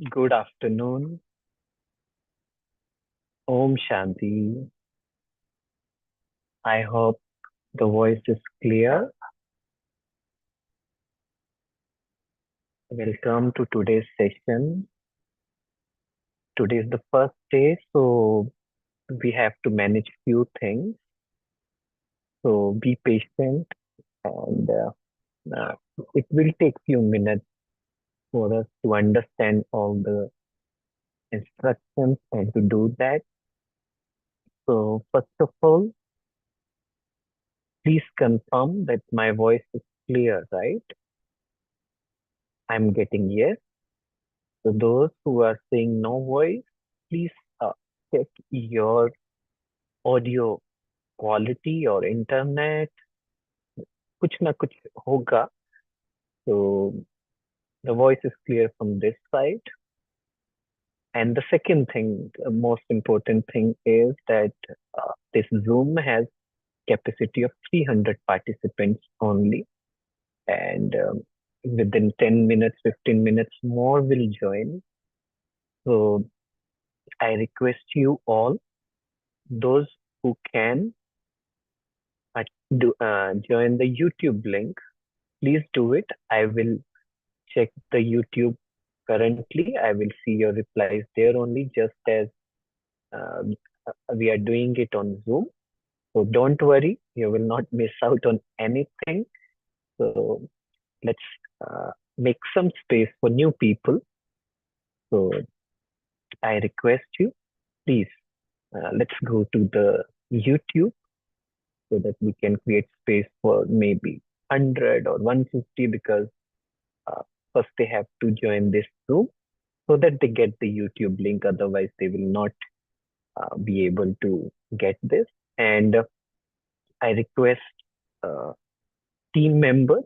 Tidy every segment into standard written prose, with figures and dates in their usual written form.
Good afternoon. Om Shanti. I hope the voice is clear. Welcome to today's session. Today is the first day, so we have to manage few things. So be patient, and uh, it will take few minutes for us to understand all the instructions and to do that. So first of all, please confirm that my voice is clear, right? I'm getting yes. So those who are saying no voice, please check your audio quality or internet. कुछ ना कुछ होगा. So the voice is clear from this side. And the second thing, the most important thing is that this Zoom has capacity of 300 participants only. And within 10 minutes, 15 minutes more will join. So I request you all, those who can uh, join the YouTube link, please do it. I will check the YouTube currently. I will see your replies there only, just as um, we are doing it on Zoom. So don't worry, you will not miss out on anything. So let's make some space for new people. So I request you, please, let's go to the YouTube so that we can create space for maybe 100 or 150, because uh, first they have to join this room so that they get the YouTube link. Otherwise, they will not be able to get this. And I request uh, team members,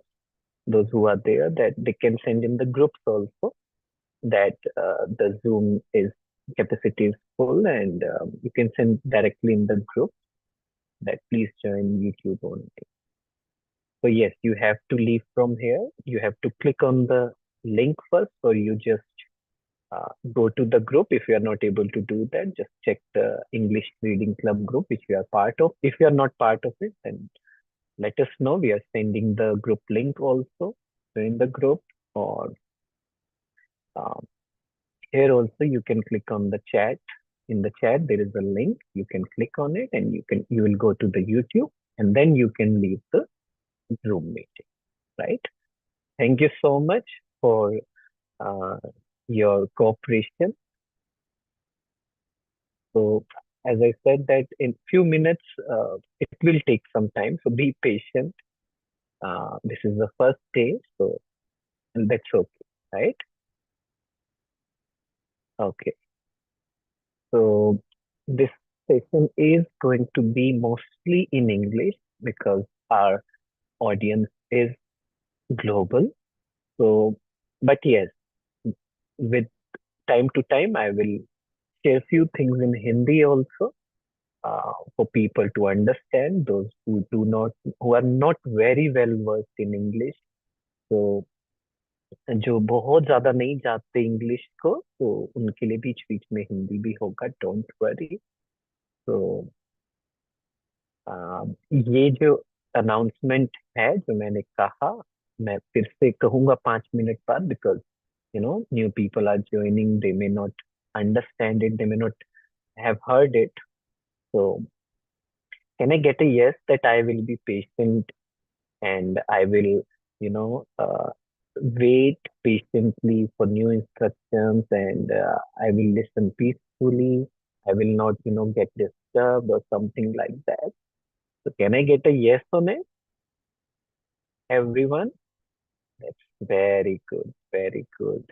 those who are there, that they can send in the groups also that the Zoom is capacity is full, and you can send directly in the group that please join YouTube only. So yes, you have to leave from here. You have to click on the link first, or you just go to the group. If you are not able to do that, just check the English Reading Club group, which we are part of. If you are not part of it, then let us know. We are sending the group link also. Join the group, or um, here also you can click on the chat. In the chat, there is a link. You can click on it, and you will go to the YouTube, and then you can leave the Zoom meeting. Right? Thank you so much for uh, your cooperation. So as I said that in few minutes, it will take some time. So be patient. This is the first day, so and that's okay, right? Okay. So this session is going to be mostly in English because our audience is global. So, but yes, with time to time, I will share few things in Hindi also for people to understand, those who are not very well versed in English. So जो बहुत ज्यादा नहीं जानते English को, तो उनके लिए बीच बीच में हिंदी भी होगा, डोंट वरी. तो ये जो अनाउंसमेंट है जो मैंने कहा, मैं फिर से कहूंगा 5 मिनट बाद, because new people are joining, they may not understand it, they may not have heard it. So can I get a yes that I will be patient, and I will, you know, wait patiently for new instructions, and I will listen peacefully. I will not, get disturbed or something like that. So can I get a yes on it, everyone? That's very good, very good.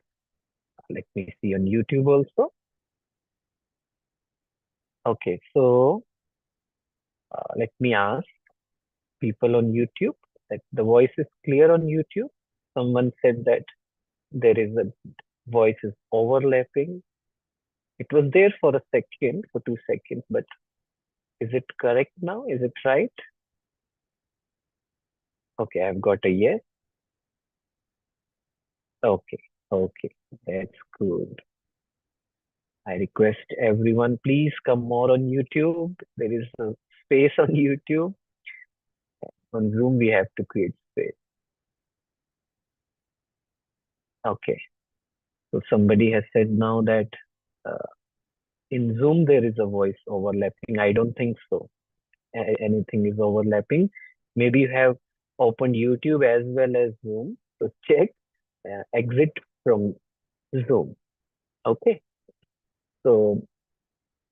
Let me see on YouTube also. Okay, so let me ask people on YouTube that the voice is clear on YouTube. Someone said that there is a voice is overlapping. It was there for a second, for 2 seconds, but is it correct now? Is it right? Okay, I've got a yes. Okay, okay, that's good. I request everyone, please come more on YouTube. There is a space on YouTube. On Zoom, we have to create space. Okay. So somebody has said now that uh, in Zoom there is a voice overlapping. I don't think so. Anything is overlapping. Maybe you have opened YouTube as well as Zoom. So check, exit from Zoom. Okay. So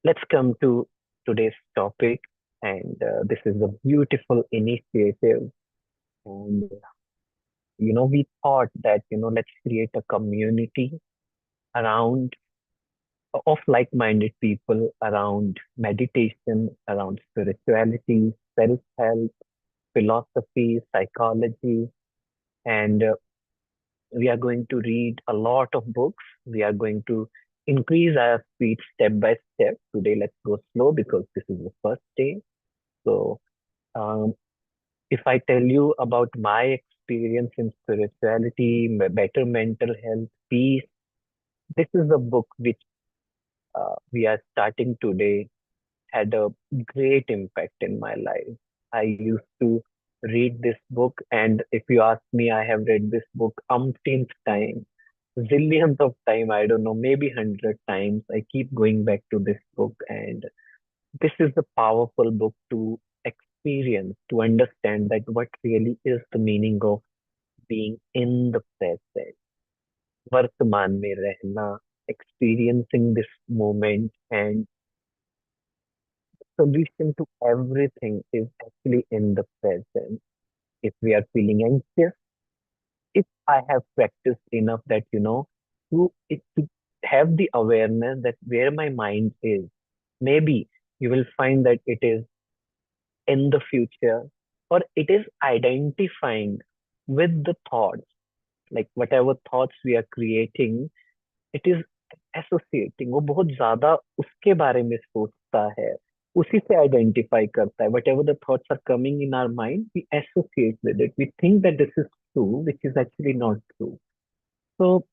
let's come to today's topic. And this is a beautiful initiative. And, we thought that, let's create a community around of like-minded people around meditation, around spirituality, self-help, philosophy, psychology, and we are going to read a lot of books. We are going to increase our speed step by step. Today, let's go slow because this is the first day. So, um, if I tell you about my experience in spirituality, better mental health, peace, this is a book which we are starting today had a great impact in my life. I used to read this book, and if you ask me, I have read this book umpteenth time, zillions of time, I don't know, maybe 100 times. I keep going back to this book, and this is a powerful book to experience, to understand that what really is the meaning of being in the present, वर्तमान में रहना, experiencing this moment, and solution to everything is actually in the present. If we are feeling anxious, if I have practiced enough that, to have the awareness that where my mind is, maybe you will find that it is in the future or it is identifying with the thoughts, like whatever thoughts we are creating, it is associating, वो बहुत ज्यादा उसके बारे में सोचता है, उसी से आइडेंटिफाई करता है. Whatever the thoughts are coming in our mind, we associate with it, we think that this is true which is actually not true. So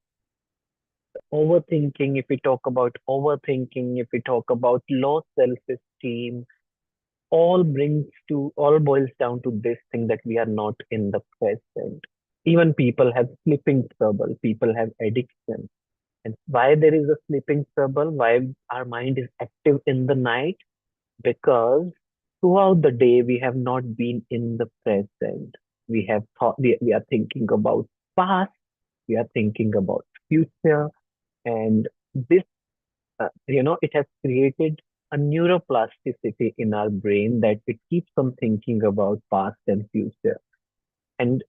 overthinking, if we talk about overthinking, if we talk about low self-esteem, all boils down to this thing that we are not in the present. Even people have sleeping trouble, people have addiction. And why there is a sleeping trouble, why our mind is active in the night? Because throughout the day we have not been in the present. We have thought, we are thinking about past, we are thinking about future, and this, it has created a neuroplasticity in our brain that it keeps on thinking about past and future. And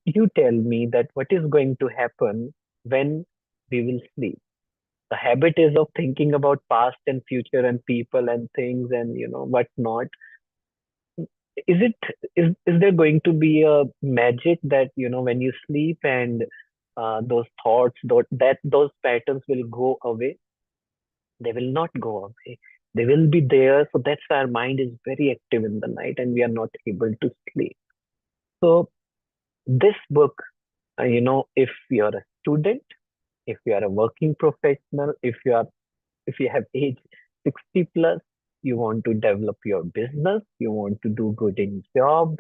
you tell me that what is going to happen when we will sleep? The habit is of thinking about past and future and people and things and whatnot. Is there going to be a magic that when you sleep and those thoughts, those patterns will go away? They will not go away. They will be there. So that's why our mind is very active in the night and we are not able to sleep. So this book, if you're a student, if you are a working professional, if you have age 60 plus, you want to develop your business, you want to do good in job,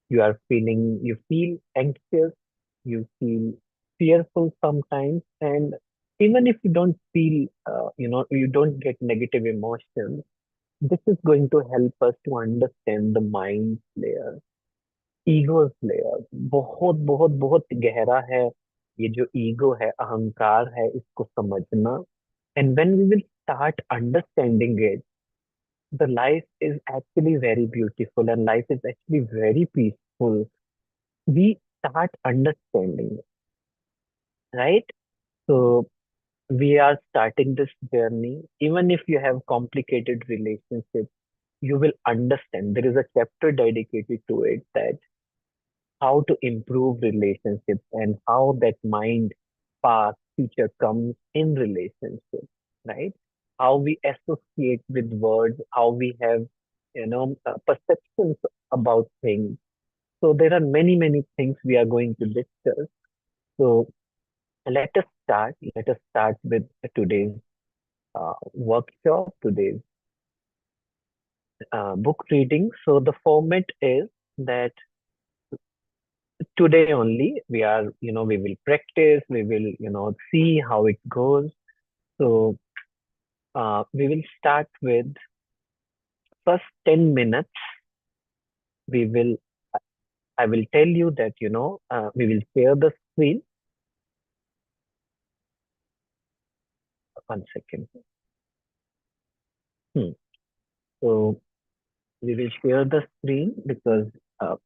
you feel anxious, you feel fearful sometimes, and even if you don't feel, you don't get negative emotions, this is going to help us to understand the mind layer, egos layer. बहुत बहुत बहुत गहरा है ये जो ego है, अहंकार है, इसको समझना. And when we will start understanding it, the life is actually very beautiful and life is actually very peaceful. We start understanding, right? So we are starting this journey. Even if you have complicated relationships, you will understand. There is a chapter dedicated to it, that how to improve relationships and how that mind, past, future comes in relationships, right? How we associate with words, how we have, perceptions about things. So there are many, many things we are going to discuss. So let us start. Let us start with today's. workshop, today's book reading. So the format is that today only we are, we will practice, we will, see how it goes. So we will start with first 10 minutes. We will, I will tell you that, we will share the screen. 1 second. Hmm. So we will share the screen because uh,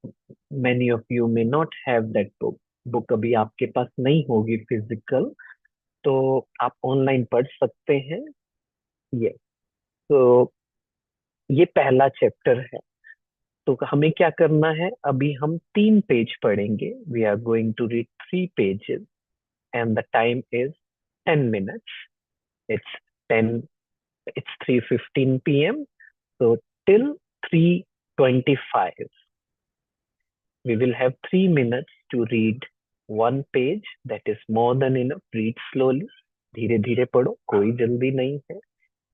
many of you may not have that book. Book अभी आपके पास नहीं होगी physical, तो आप online पढ़ सकते हैं। ये तो ये पहला चैप्टर है। तो हमें क्या करना है, अभी हम 3 पेज पढ़ेंगे। We are going to read 3 pages and the time is 10 minutes. It's 10, it's 3:15 p.m. So till 3:25, we will have 3 minutes to read 1 page. That is more than enough. Read slowly. धीरे धीरे पढ़ो, कोई जल्दी नहीं है.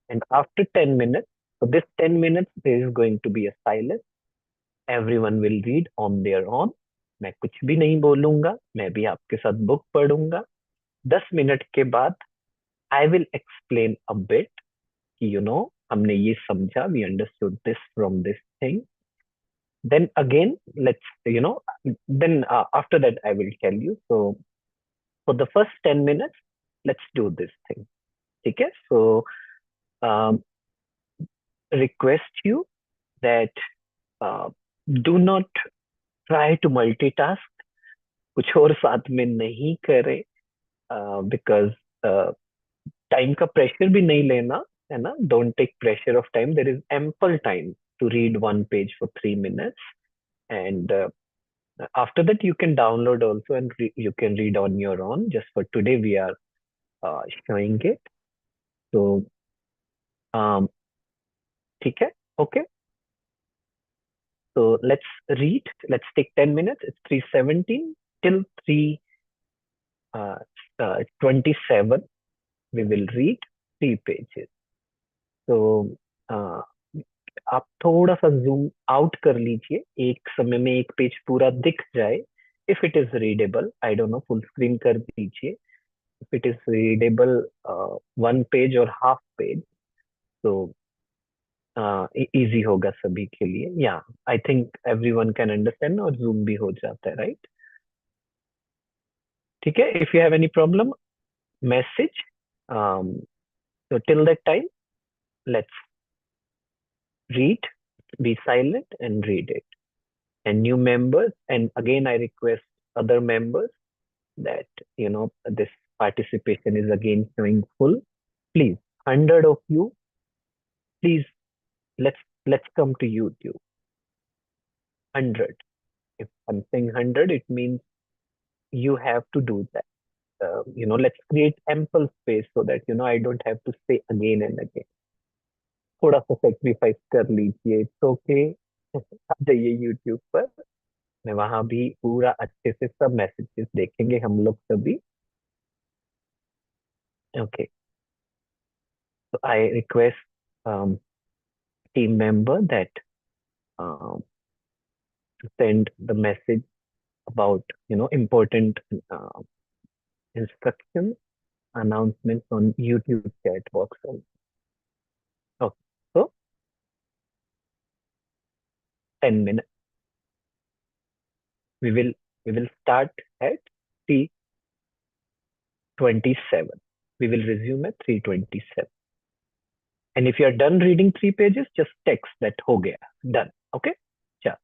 And after 10 minutes, for this 10 minutes, there is going to be a silence. Everyone will read on their own. मैं कुछ भी नहीं बोलूंगा, मैं भी आपके साथ बुक पढ़ूंगा. 10 मिनट के बाद I will explain a bit कि हमने ये समझा, we understood this from this thing. Then again, then after that I will tell you. So for the first 10 minutes, let's do this thing. Okay? So um, request you that uh, do not try to multitask. कुछ और साथ में नहीं करें, because time का pressure भी नहीं लेना है ना. Don't take pressure of time. There is ample time to read 1 page for 3 minutes. And after that you can download also, and you can read on your own. Just for today we are showing it. So um ठीक है. Okay, so let's take 10 minutes. It's 3:17 till 3 27. We will read 3 pages. तो आप थोड़ा सा zoom out कर लीजिए, एक समय में एक पेज पूरा दिख जाए. If it is readable, I don't know, full screen कर दीजिए. If it is readable 1 page और हाफ पेज, तो इजी होगा सभी के लिए. या I think everyone can understand, और जूम भी हो जाता है, राइट? ठीक है. If you have any problem, message. So till that time, let's read, be silent and read it. And new members, and again I request other members that this participation is again showing full. Please, 100 of you, please, let's come to YouTube. 100. If I'm saying 100, it means you have to do that. Let's create ample space so that I don't have to say again and again. थोड़ा सा sacrifice कर लीजिए. It's okay. आ जाइए YouTube पर. मैं वहां भी पूरा अच्छे से सब मैसेजेस देखेंगे हम लोग सभी. Okay. So I request team member that um, to send the message about important uh, instructions, announcements on YouTube chat box also. Okay. So 10 minutes. We will we will start at 3:27. We will resume at 3:27. And if you are done reading 3 pages, just text that हो गया, done. Okay? Chalo.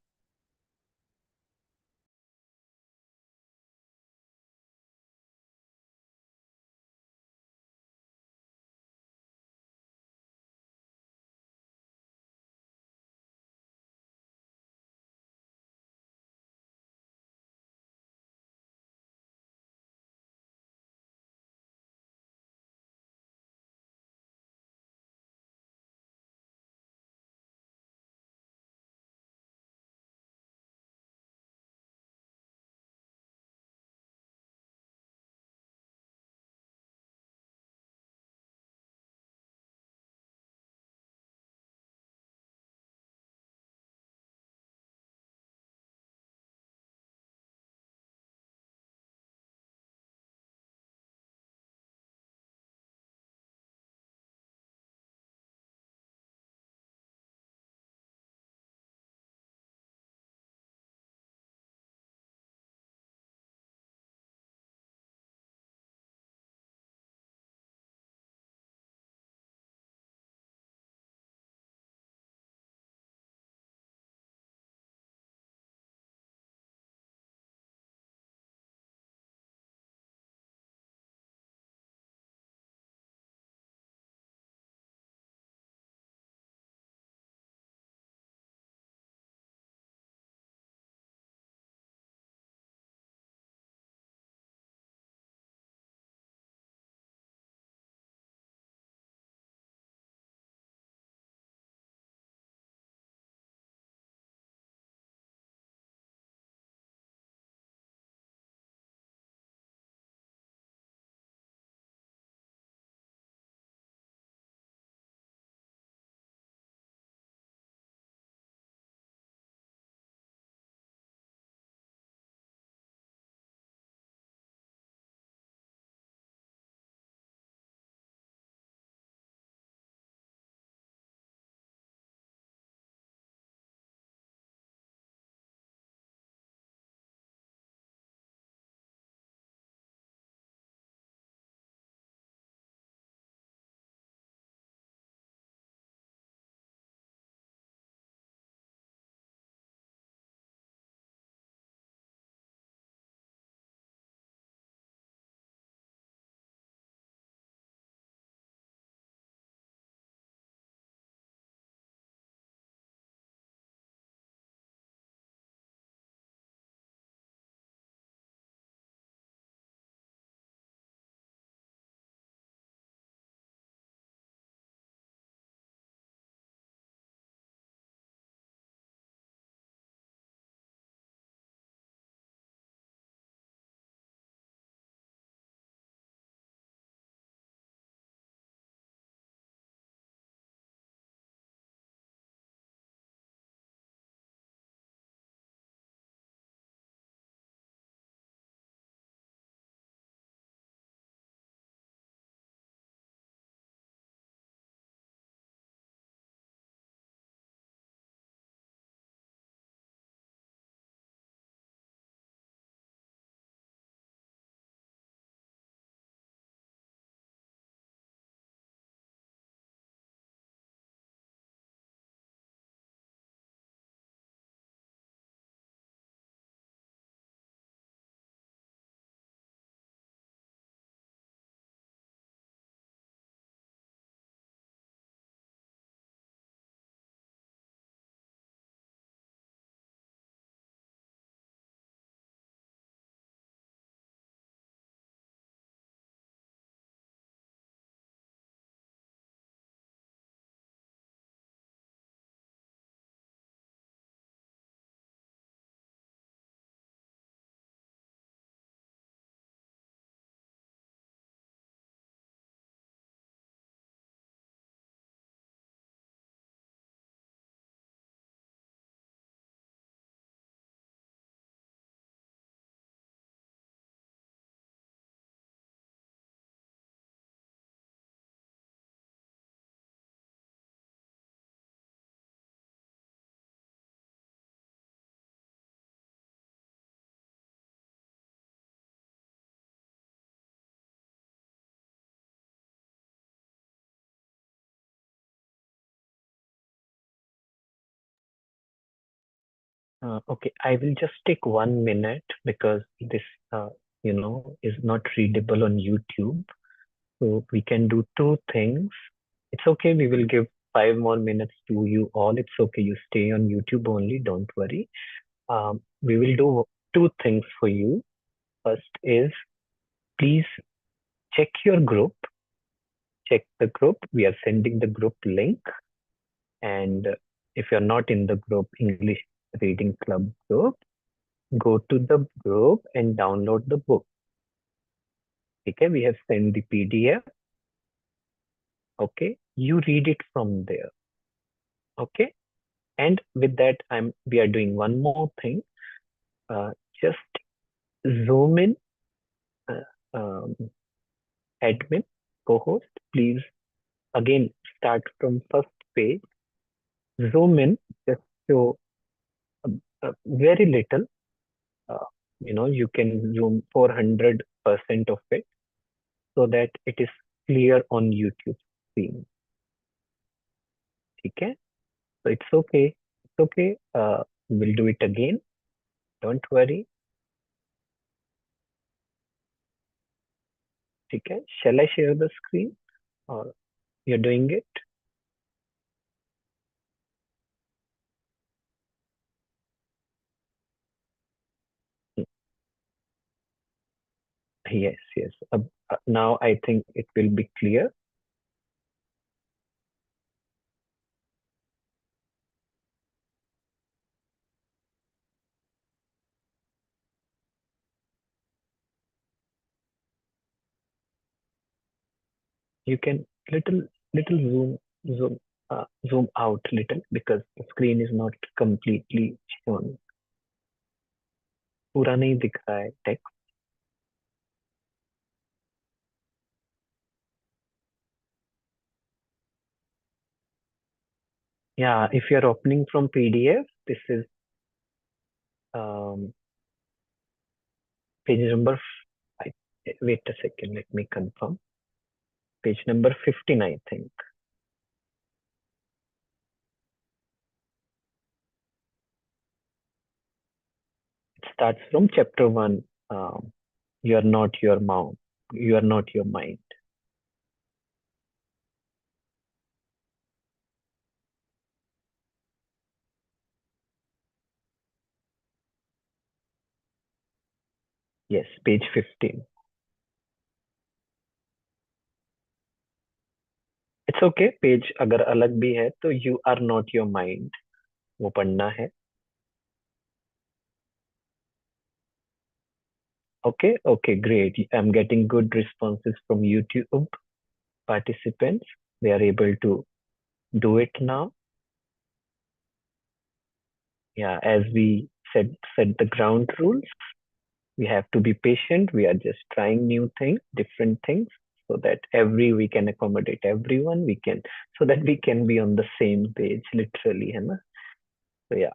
Okay, I will just take 1 minute because this, is not readable on YouTube. So we can do two things. It's okay. We will give 5 more minutes to you all. It's okay. You stay on YouTube only. Don't worry. We will do two things for you. First is please check your group. Check the group. We are sending the group link. And if you're not in the group, English Reading Club group, go to the group and download the book. Okay, we have sent the PDF. Okay, you read it from there. Okay, and with that, we are doing one more thing. Just zoom in, uh, um, admin, co-host. Please again start from first page. Zoom in, just show very little. Uh, you can zoom 400% of it so that it is clear on YouTube screen. Okay, so it's okay. It's okay. We'll do it again. Don't worry. Okay, shall I share the screen or you're doing it? Yes, yes. Now I think it will be clear. You can little zoom out little because the screen is not completely shown. पूरा नहीं दिख रहा है text. Yeah, if you're opening from PDF, this is um, page number. I, wait a second, let me confirm. Page number 15, I think. It starts from chapter 1. You are not your mouth. You are not your mind. Yes, page 15. It's okay. Page अगर अलग भी है तो you are not your mind. वो पढ़ना है. Okay, okay, great. I'm getting good responses from YouTube participants. They are able to do it now. Yeah, as we said the ground rules. We have to be patient. We are just trying new things, different things, so that every we can accommodate everyone. We can so that we can be on the same page, literally, है ना? So yeah.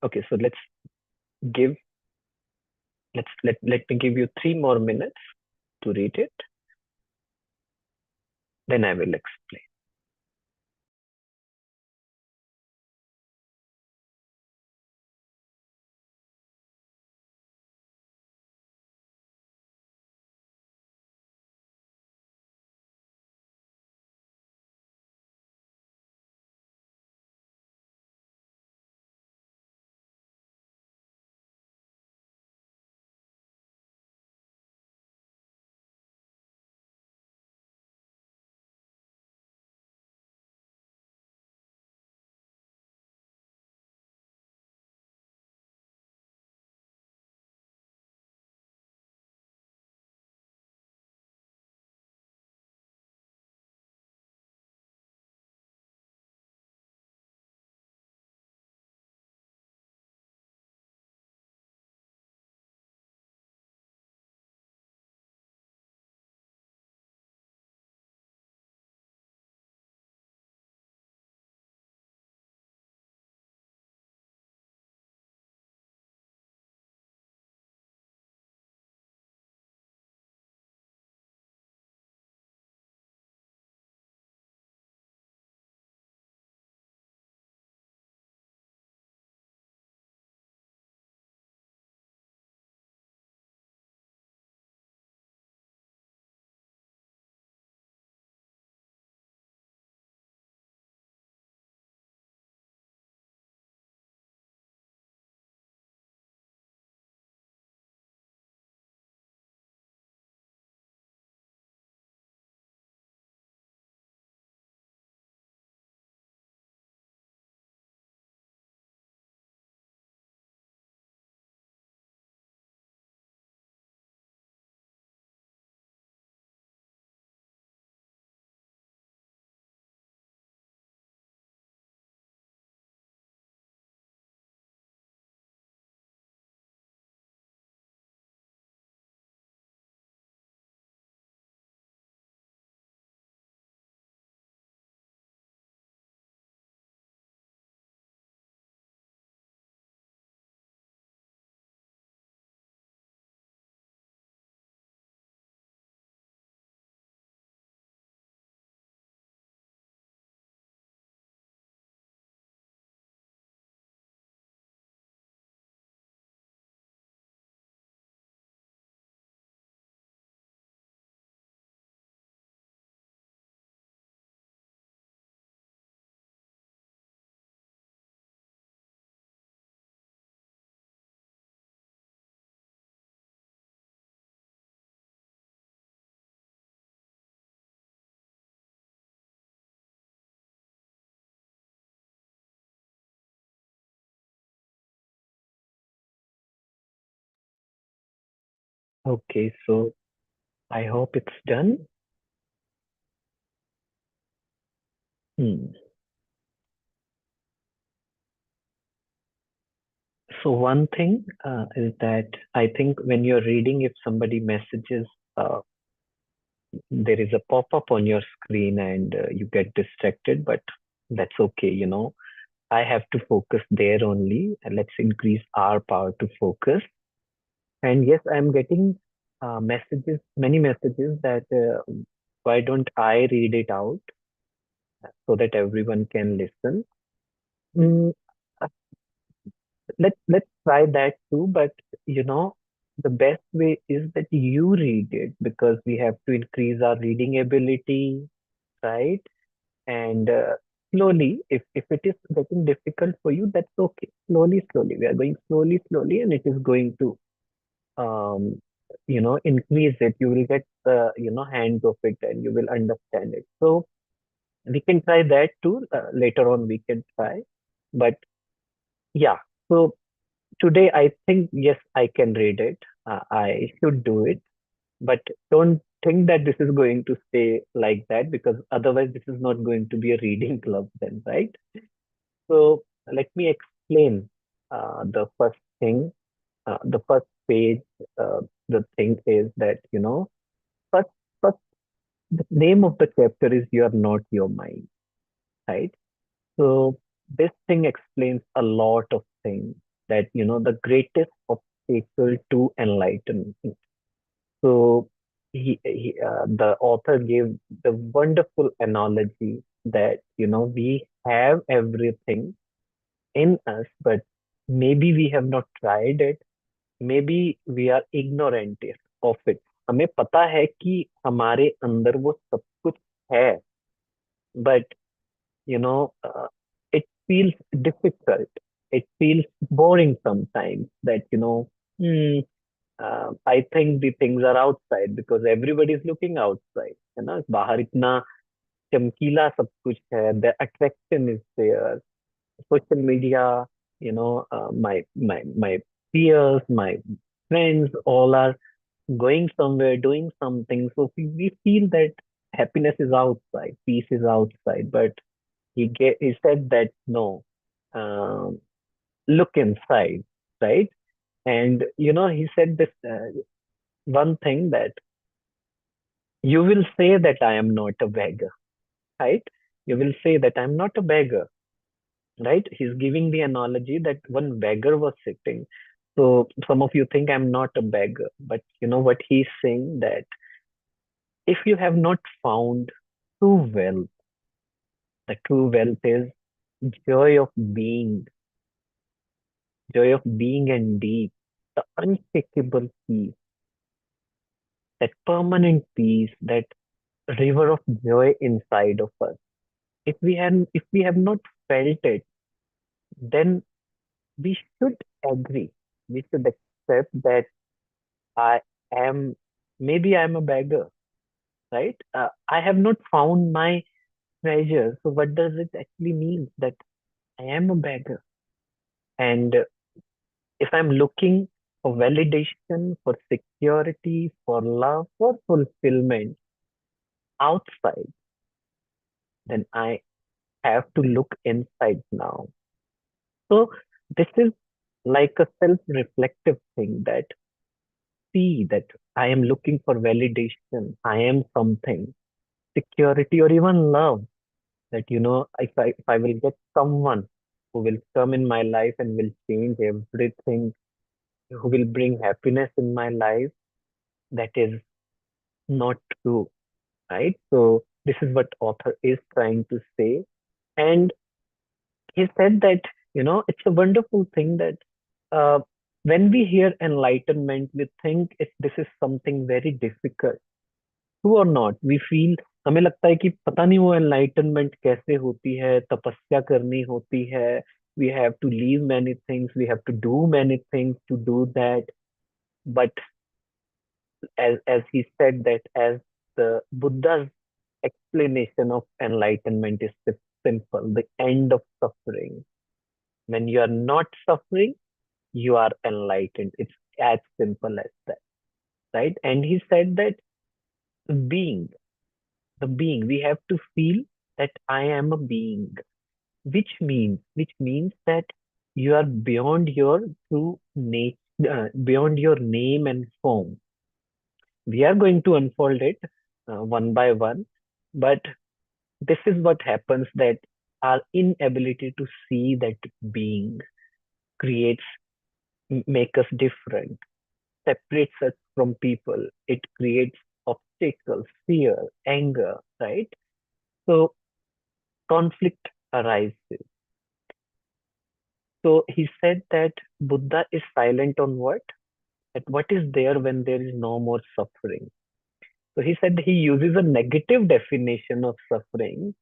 Okay, so give let me give you 3 more minutes to read it. Then I will explain. Okay, so I hope it's done. Hmm. So one thing is that I think when you're reading, if somebody messages, uh, there is a pop-up on your screen and you get distracted, but that's okay, you know. I have to focus there only, and let's increase our power to focus. And yes, I'm getting messages, many messages that why don't I read it out so that everyone can listen. Mm, uh, let's try that too, but you know, the best way is that you read it because we have to increase our reading ability, right? And slowly, if it is getting difficult for you, that's okay. Slowly, we are going slowly, and it is going to um, increase it. You will get the, hands of it and you will understand it. So we can try that too. Later on, we can try. But yeah, so today I think, yes, I can read it. I should do it. But don't think that this is going to stay like that because otherwise this is not going to be a reading club then, right? So let me explain the first thing. The first page, the thing is that, first, first, the name of the chapter is You Are Not Your Mind, right? So this thing explains a lot of things that, the greatest obstacle to enlightenment. So the author gave the wonderful analogy that, we have everything in us, but maybe we have not tried it. Maybe we are ignorant of it. हमें पता है कि हमारे अंदर वो सब कुछ है, but you know, it feels difficult. It feels boring sometimes that, I think the things are outside because everybody is looking outside. है ना बाहर इतना चमकीला सब कुछ है. The attraction is there. Social media, my peers, my friends, all are going somewhere, doing something. So we feel that happiness is outside, peace is outside. But he said that no, um, look inside, right? And he said this one thing that you will say that I am not a beggar, right? You will say that I'm not a beggar, right? He's giving the analogy that one beggar was sitting. So some of you think I'm not a beggar, but you know what he's saying that if you have not found true wealth, the true wealth is joy of being, joy of being and deep, the unshakable peace, that permanent peace, that river of joy inside of us. If we have not felt it, then we should agree. We should accept that I am, maybe I'm a beggar, right? I have not found my treasure. So what does it actually mean that I am a beggar? And if I'm looking for validation, for security, for love, for fulfillment outside, then I have to look inside now. So this is like a self-reflective thing that see that I am looking for validation. I am something, security, or even love. That if I will get someone who will come in my life and will change everything, who will bring happiness in my life, that is not true, right? So this is what author is trying to say. And he said that, it's a wonderful thing that uh, when we hear enlightenment, we think this is something very difficult. True or not, we feel, हमें लगता है कि पता नहीं वो enlightenment कैसे होती है, तपस्या करनी होती है, we have to leave many things, we have to do many things to do that. But as he said that as the Buddha's explanation of enlightenment is simple, the end of suffering. When you are not suffering, you are enlightened. It's as simple as that. right? And he said that being, the being, we have to feel that I am a being, which means that you are beyond your true nature, beyond your name and form. We are going to unfold it one by one, but this is what happens, that our inability to see that being creates, make us different, separates us from people. It creates obstacles, fear, anger, right? So conflict arises. So he said that Buddha is silent on what? At what is there when there is no more suffering. So he said he uses a negative definition of suffering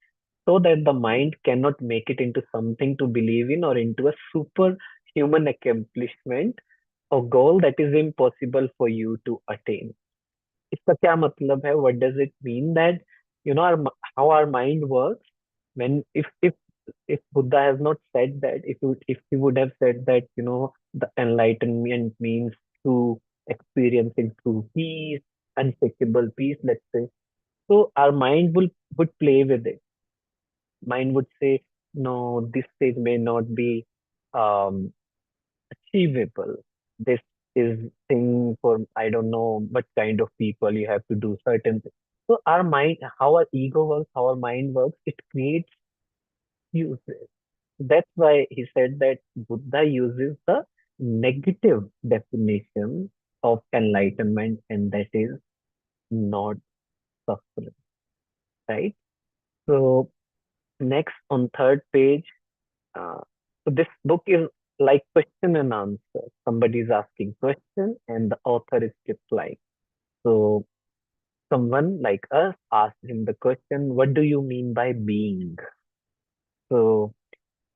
so that the mind cannot make it into something to believe in or into a superhuman accomplishment or goal that is impossible for you to attain. इसका क्या मतलब है? What does it mean? That how our mind works, when if Buddha has not said that, if he would have said that, the enlightenment means to experiencing true peace, unshakable peace, let's say, so our mind would play with it. Mind would say, no, this stage may not be um, achievable. This is thing for, I don't know what kind of people, you have to do certain things. So our mind, how our ego works, how our mind works, it creates uses. That's why he said that Buddha uses the negative definition of enlightenment, and that is not suffering, right? So next, on third page, so this book is like question and answer. Somebody is asking question and the author is replying. So someone like us asked him the question, what do you mean by being? So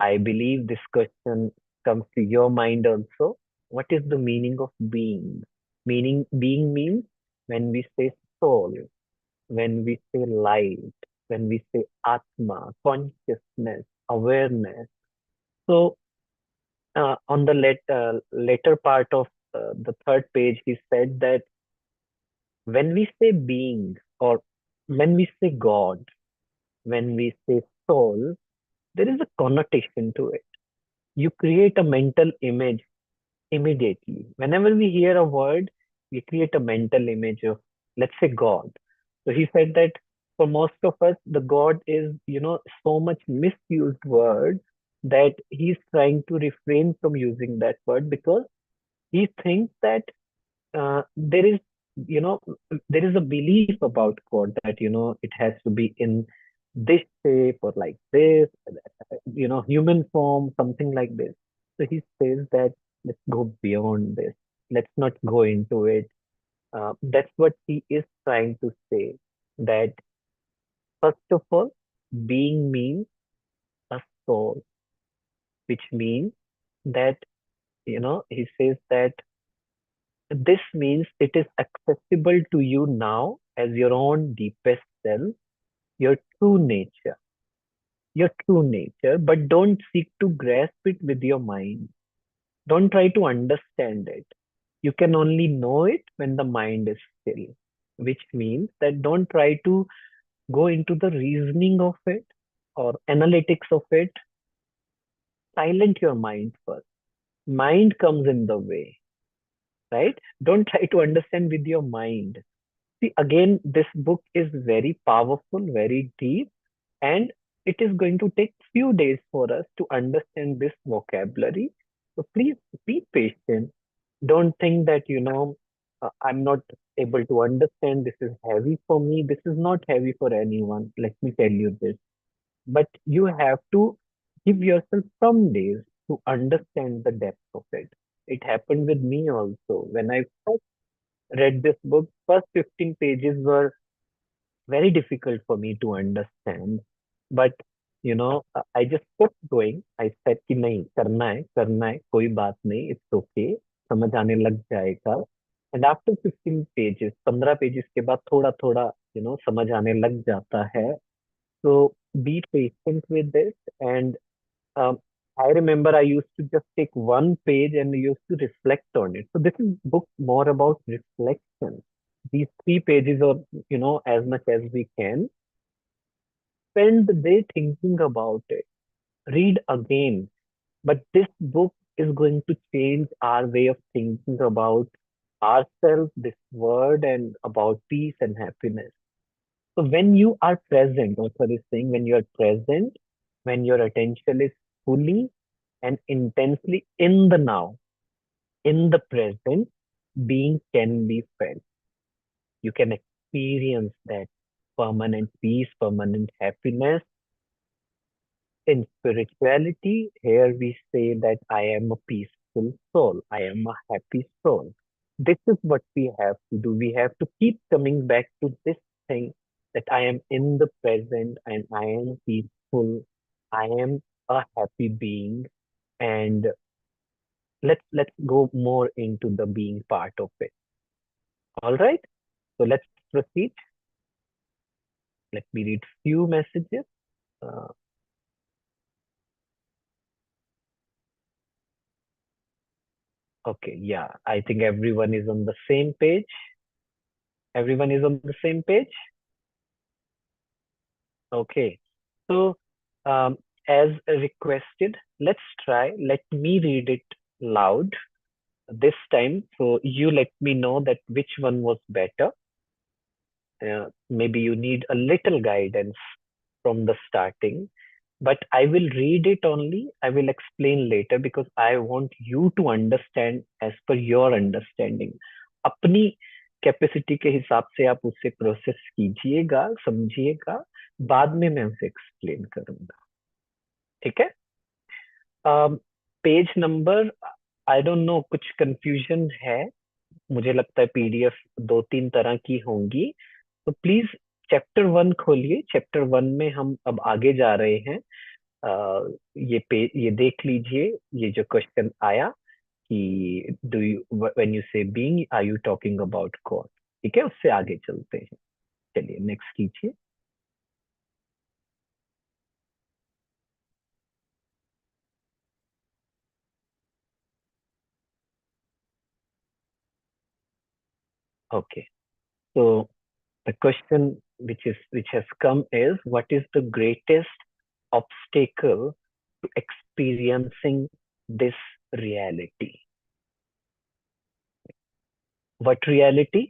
I believe this question comes to your mind also. What is the meaning of being? Meaning, being means when we say soul, when we say light, when we say atma, consciousness, awareness. So on the later part of the third page, he said that when we say being, or when we say God, when we say soul, there is a connotation to it. You create a mental image immediately. Whenever we hear a word, we create a mental image of, let's say, God. So he said that for most of us, the God is, so much misused word that he's trying to refrain from using that word, because he thinks that there is, you know, there is a belief about God that, it has to be in this shape or like this, human form, something like this. So he says that let's go beyond this. Let's not go into it. That's what he is trying to say. That first of all, being means a soul, which means that, he says that this means it is accessible to you now as your own deepest self, your true nature, but don't seek to grasp it with your mind. Don't try to understand it. You can only know it when the mind is still, which means that don't try to go into the reasoning of it or analytics of it. Silent your mind first. Mind comes in the way, right? Don't try to understand with your mind. See, again, this book is very powerful, very deep, and it is going to take few days for us to understand this vocabulary. So please be patient. Don't think that, I'm not able to understand. This is heavy for me. This is not heavy for anyone. Let me tell you this. But you have to give yourself some days to understand the depth of it. It happened with me also. When I first read this book, first 15 pages were very difficult for me to understand. But I just kept going. I said कि नहीं, करना है, कोई बात नहीं, it's okay, समझ आने लग जाएगा. And after 15 pages, 15 pages के बाद थोड़ा थोड़ा, समझ आने लग जाता है. So be patient with this, and um, I remember I used to just take one page and used to reflect on it. So this is book more about reflection. These 3 pages, or as much as we can, spend the day thinking about it. Read again. But this book is going to change our way of thinking about ourselves, this world, and about peace and happiness. So when you are present, author is saying, when you are present, when your attention is fully and intensely in the now, in the present, being can be felt. You can experience that permanent peace, permanent happiness. In spirituality, here we say that I am a peaceful soul, I am a happy soul. This is what we have to do. We have to keep coming back to this thing, that I am in the present and I am peaceful, I am a happy being. And let's go more into the being part of it. All right. So let's proceed. Let me read few messages. Uh, okay, yeah, I think everyone is on the same page. Everyone is on the same page. Okay. So, um, as requested, let's try. Let me read it loud this time. So you let me know that which one was better. Maybe you need a little guidance from the starting, but I will read it only. I will explain later because I want you to understand as per your understanding. अपनी capacity के हिसाब से आप उसे process कीजिएगा, समझिएगा, बाद में मैं उसे एक्सप्लेन करूंगा. ठीक है. Page number, I don't know, कुछ कंफ्यूजन है. मुझे लगता है पीडीएफ 2-3 तरह की होंगी. तो प्लीज चैप्टर 1 खोलिए. चैप्टर 1 में हम अब आगे जा रहे हैं. ये देख लीजिए. ये जो क्वेश्चन आया कि do you when you say being are you talking about God. ठीक है, उससे आगे चलते हैं. चलिए नेक्स्ट कीजिए. ओके. तो the question which has come is, what is the greatest obstacle to experiencing this reality? What reality?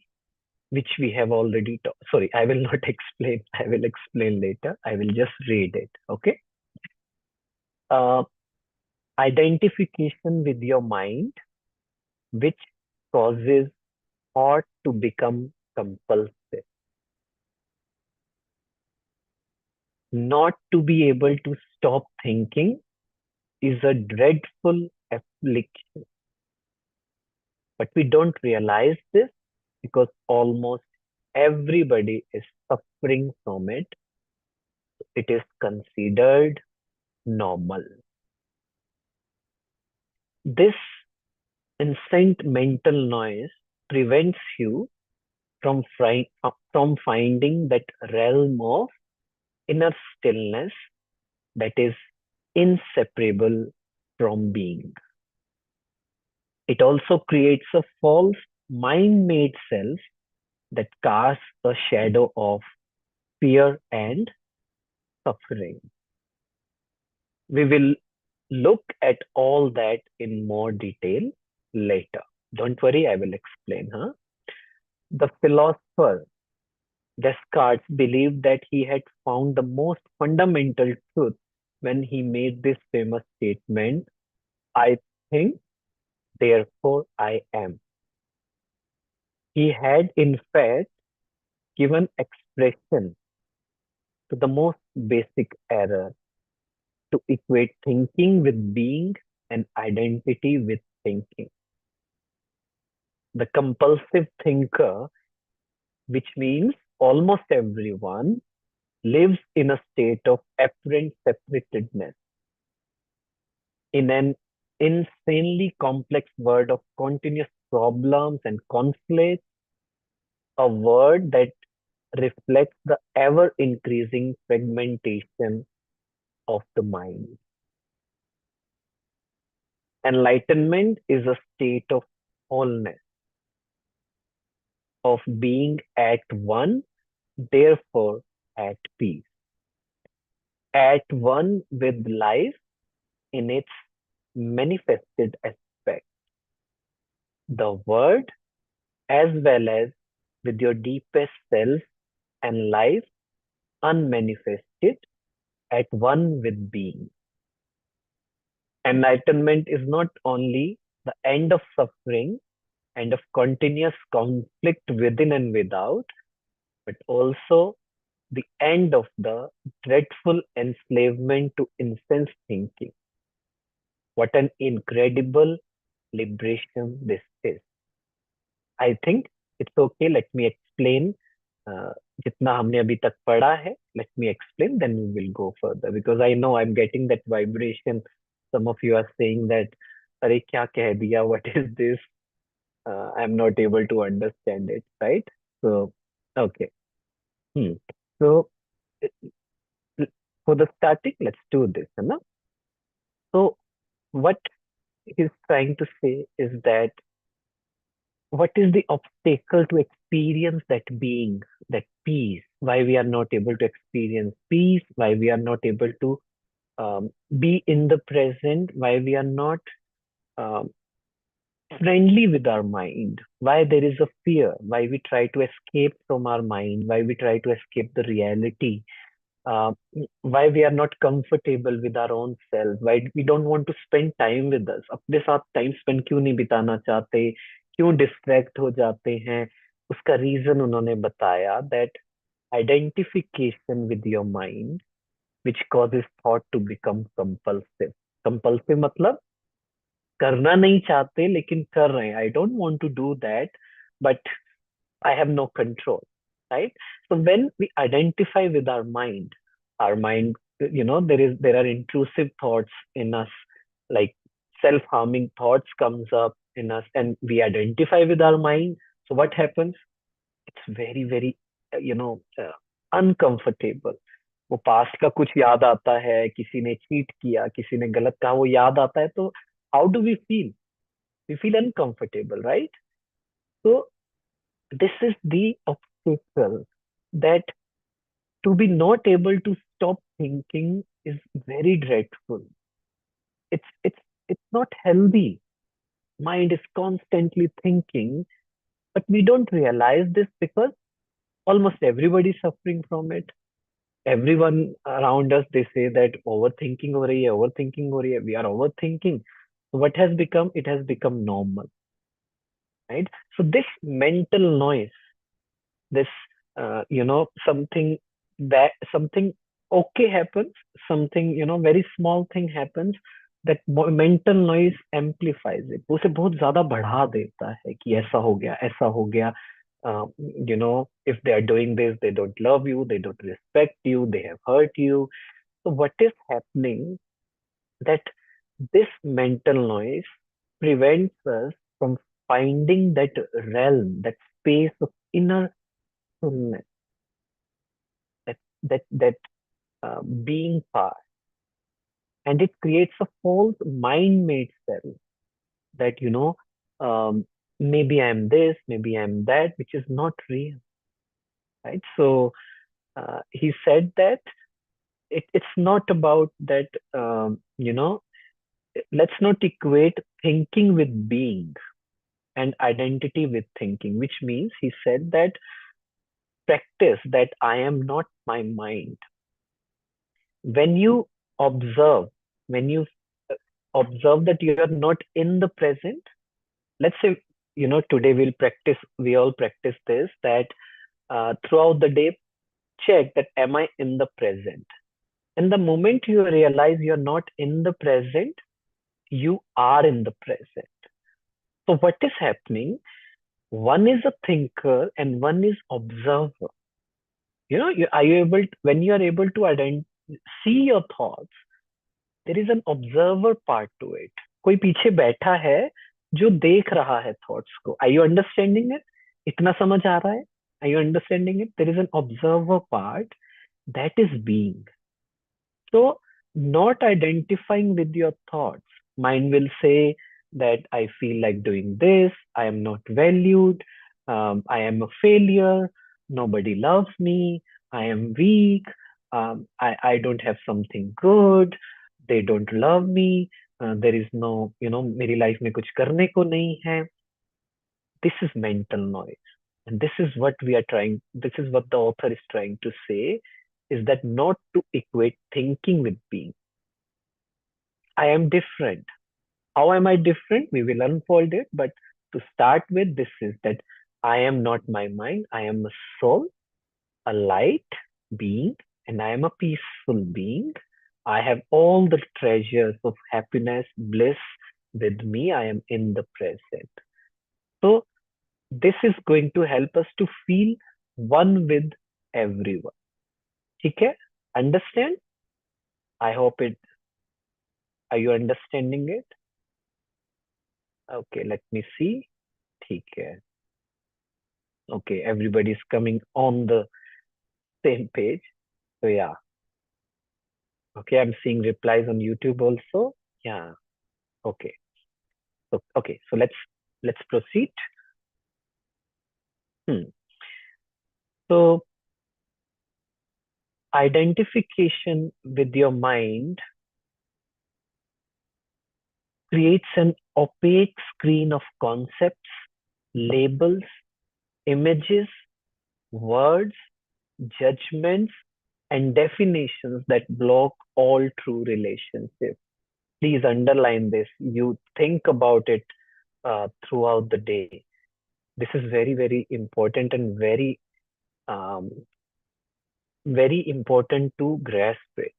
Which we have already talked. Sorry, I will not explain. I will explain later. I will just read it. Okay. Uh, Identification with your mind, which causes thought to become compulsive. Not to be able to stop thinking is a dreadful affliction. But we don't realize this because almost everybody is suffering from it. It is considered normal. This incessant mental noise prevents you from finding that realm of inner stillness that is inseparable from being. It also creates a false mind made self that casts a shadow of fear and suffering. We will look at all that in more detail later. Don't worry, I will explain. Huh? The philosopher Descartes believed that he had found the most fundamental truth when he made this famous statement, I think, therefore I am. He had, in fact, given expression to the most basic error, to equate thinking with being and identity with thinking. The compulsive thinker, which means almost everyone, lives in a state of apparent separatedness, in an insanely complex world of continuous problems and conflicts, a world that reflects the ever increasing fragmentation of the mind. Enlightenment is a state of wholeness, of being at one, therefore at peace, at one with life in its manifested aspect, the word, as well as with your deepest self and life unmanifested, at one with being. Enlightenment is not only the end of suffering and of continuous conflict within and without, but also the end of the dreadful enslavement to insense thinking. What an incredible liberation this is. I think it's okay. Let me explain. Uh, जितना हमने अभी तक पढ़ा है, let me explain, then we will go further. Because I know I'm getting that vibration. Some of you are saying that, अरे क्या कह दिया? What is this? I'm not able to understand it, right? So, okay. Hmm. So, for the starting, let's do this, है ना? So, what he's trying to say is that what is the obstacle to experience that being, that peace? Why we are not able to experience peace? Why we are not able to be in the present? Why we are not um, friendly with our mind? Why there is a fear? Why we try to escape from our mind? Why we try to escape the reality? uh, why we are not comfortable with our own self, why we don't want to spend time with us, अपने साथ time spend क्यों नहीं बिताना चाहते, क्यों distract हो जाते हैं, उसका रीजन उन्होंने बताया that identification with your mind which causes thought to become compulsive. Compulsive मतलब करना नहीं चाहते लेकिन कर रहे हैं, I don't want to do that but I have no control, right? So when we identify with our mind, there are intrusive thoughts in us, like self-harming thoughts comes up in us, and we identify with our mind. So what happens? It's very, very, uncomfortable. वो past का कुछ याद आता है, किसी ने cheat किया, किसी ने गलत कहा, वो याद आता है, तो how do we feel? We feel uncomfortable, right? So this is the obstacle, that to be not able to stop thinking is very dreadful. It's not healthy. Mind is constantly thinking, but we don't realize this because almost everybody is suffering from it. Everyone around us, they say that overthinking हो रही है, overthinking हो रही है, we are overthinking. So what has become? It has become normal, right? So this mental noise, this something, that something okay happens, something very small thing happens, that mental noise amplifies it, उसे बहुत ज्यादा बढ़ा देता है कि ऐसा हो गया, ऐसा हो गया. If they are doing this, they don't love you, they don't respect you, they have hurt you. So what is happening, that this mental noise prevents us from finding that realm, that space of inner stillness, that being part, and it creates a false mind-made self that maybe I'm this, maybe I'm that, which is not real, right? So he said that it's not about that. Let's not equate thinking with being and identity with thinking, which means he said that practice that I am not my mind. When you observe, when you observe that you are not in the present, let's say, today we all practice this, that throughout the day, check that am I in the present? And the moment you realize you're not in the present, you are in the present. So what is happening? One is a thinker and one is observer. Are you able when you are able to see your thoughts, there is an observer part to it. कोई पीछे बैठा है जो देख रहा है thoughts को. Are you understanding it? इतना समझ आ रहा है? Are you understanding it? There is an observer part, that is being. So not identifying with your thoughts, Mind will say that I feel like doing this, I am not valued, I am a failure, nobody loves me, I am weak, I don't have something good, they don't love me, there is no, मेरी life में कुछ करने को नहीं है. This is mental noise. And this is what this is what the author is trying to say, is that not to equate thinking with being. I am different. How am I different? We will unfold it. But to start with, this is that I am not my mind. I am a soul, a light being, and I am a peaceful being. I have all the treasures of happiness, bliss with me. I am in the present. So this is going to help us to feel one with everyone. Okay? Understand? I hope it. Are you understanding it? Okay, let me see. Okay. Okay, everybody's coming on the same page. So yeah. Okay, I'm seeing replies on YouTube also. Yeah. Okay. So okay, so let's proceed. Hmm. So identification with your mind creates an opaque screen of concepts, labels, images, words, judgments, and definitions that block all true relationships. Please underline this. You think about it throughout the day. This is very, very important and um, very important to grasp it.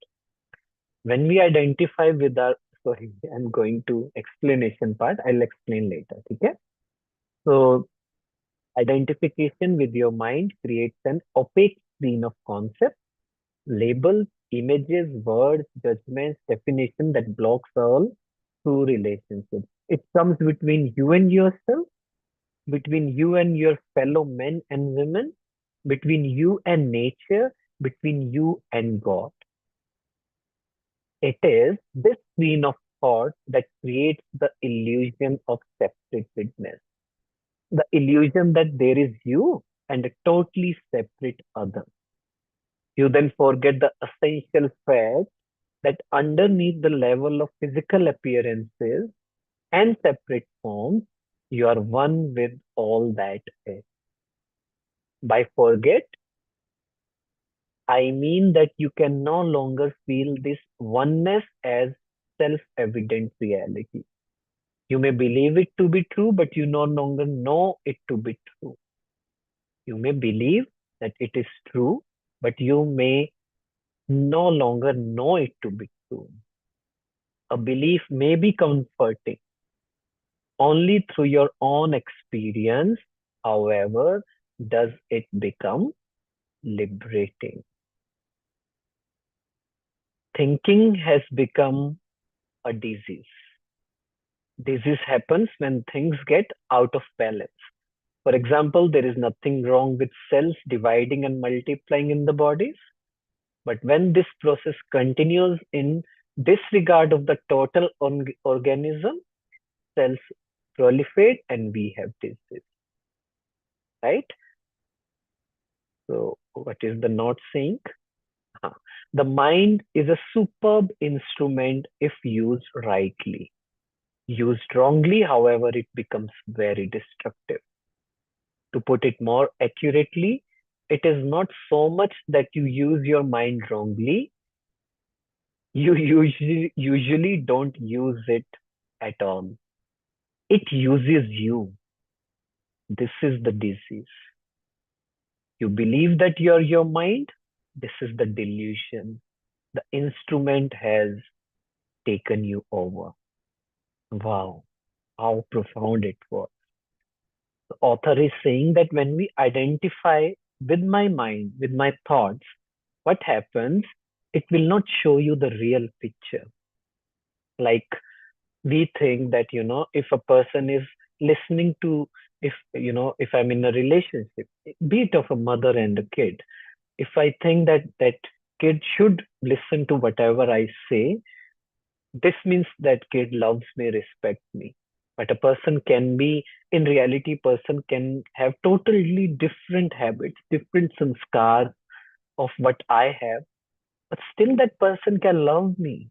When we identify with our, sorry, I'm going to explanation part. I'll explain later. Okay. So identification with your mind creates an opaque screen of concepts, labels, images, words, judgments, definition that blocks all true relationships. It comes between you and yourself, between you and your fellow men and women, between you and nature, between you and God. It is this screen of thought that creates the illusion of separatedness, the illusion that there is you and a totally separate other. You then forget the essential fact that underneath the level of physical appearances and separate forms, you are one with all that is. By forget, I mean that you can no longer feel this oneness as self evident reality. You may believe it to be true, but you no longer know it to be true. You may believe that it is true, but you may no longer know it to be true. A belief may be comforting only through your own experience. However, does it become liberating? Thinking has become a disease. Disease happens when things get out of balance. For example, there is nothing wrong with cells dividing and multiplying in the bodies, but when this process continues in disregard of the total organism, cells proliferate and we have disease, right? So, what is the not saying? Uh, The mind is a superb instrument if used rightly. Used wrongly, however, it becomes very destructive. To put it more accurately, it is not so much that you use your mind wrongly, you usually don't use it at all. It uses you. This is the disease. You believe that you're your mind. This is the delusion. The instrument has taken you over. Wow, how profound it was. The author is saying that when we identify with my mind, with my thoughts, what happens? It will not show you the real picture. Like we think that, if a person is listening to, if I'm in a relationship, be it of a mother and a kid, if I think that that kid should listen to whatever I say, This means that kid loves me, respects me. But a person can be, in reality, person can have totally different habits, different sanskars of what I have, but still that person can love me.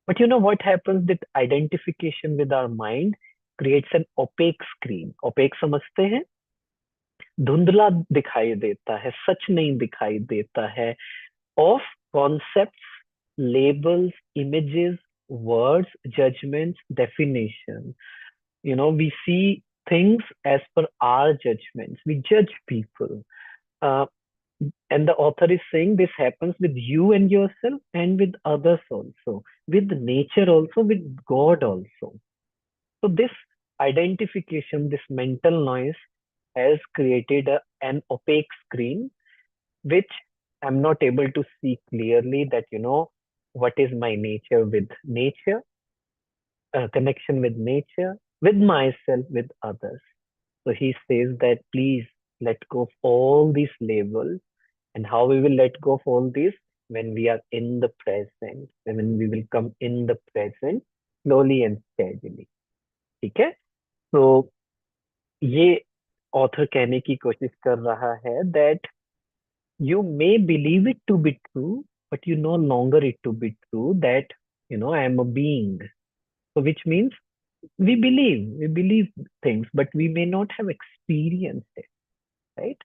But you know what happens? That identification with our mind creates an opaque screen. Opaque समझते हैं? धुंधला दिखाई देता है, सच नहीं दिखाई देता है, of concepts, labels, images, words, judgments, definition. We see things as per our judgments. We judge people. Uh, and the author is saying this happens with you and yourself and with others also, with nature also, with God also. So this identification, this mental noise has created an opaque screen, which I'm not able to see clearly that, what is my nature with nature, connection with nature, with myself, with others. So he says that please let go of all these labels. And how we will let go of all this? When we are in the present, when we will come in the present slowly and steadily. ठीक है? तो ये author कहने की कोशिश कर रहा है that you may believe it to be true, but you no longer it to be true that, I am a being. So which means we believe things, but we may not have experienced it, right?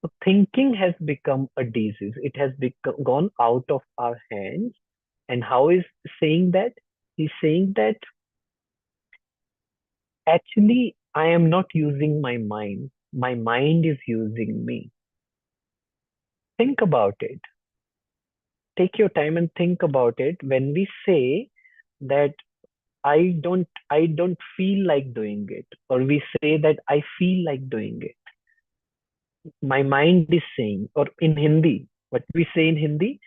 So thinking has become a disease. It has gone out of our hands. And how is saying that? He's saying that actually I am not using my mind. My mind is using me. Think about it. Take your time and think about it. When we say that I don't feel like doing it, or we say that I feel like doing it, my mind is saying, or in Hindi, what we say in Hindi,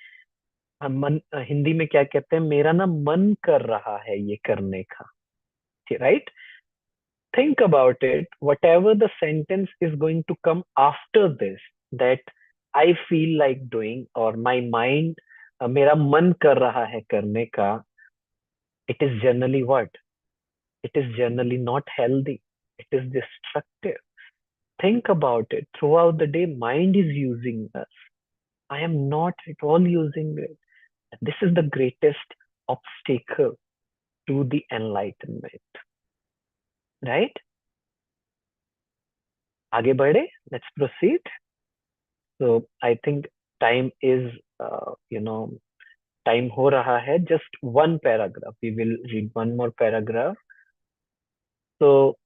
Hindi में क्या कहते हैं, मेरा ना मन कर रहा है ये करने का, right? Think about it. Whatever the sentence is going to come after this, that I feel like doing, or my mind, मेरा मन कर रहा है करने का, it is generally what? It is generally not healthy. It is destructive. Think about it. Throughout the day, mind is using us. I am not at all using it. This is the greatest obstacle to the enlightenment, right? आगे बढ़े. Let's proceed. So I think time is, time हो रहा है. Just one paragraph. We will read one more paragraph. So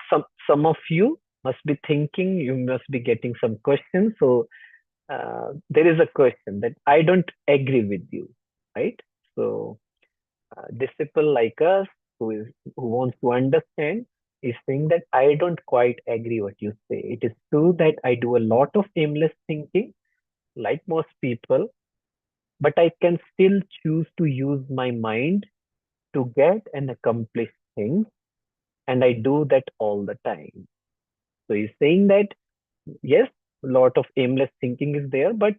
some of you must be thinking, you must be getting some questions. So there is a question that I don't agree with you, right? So disciple like us who wants to understand is saying that I don't quite agree what you say. It is true that I do a lot of aimless thinking, like most people, but I can still choose to use my mind to get and accomplish things, and I do that all the time. So he's saying that yes, a lot of aimless thinking is there, but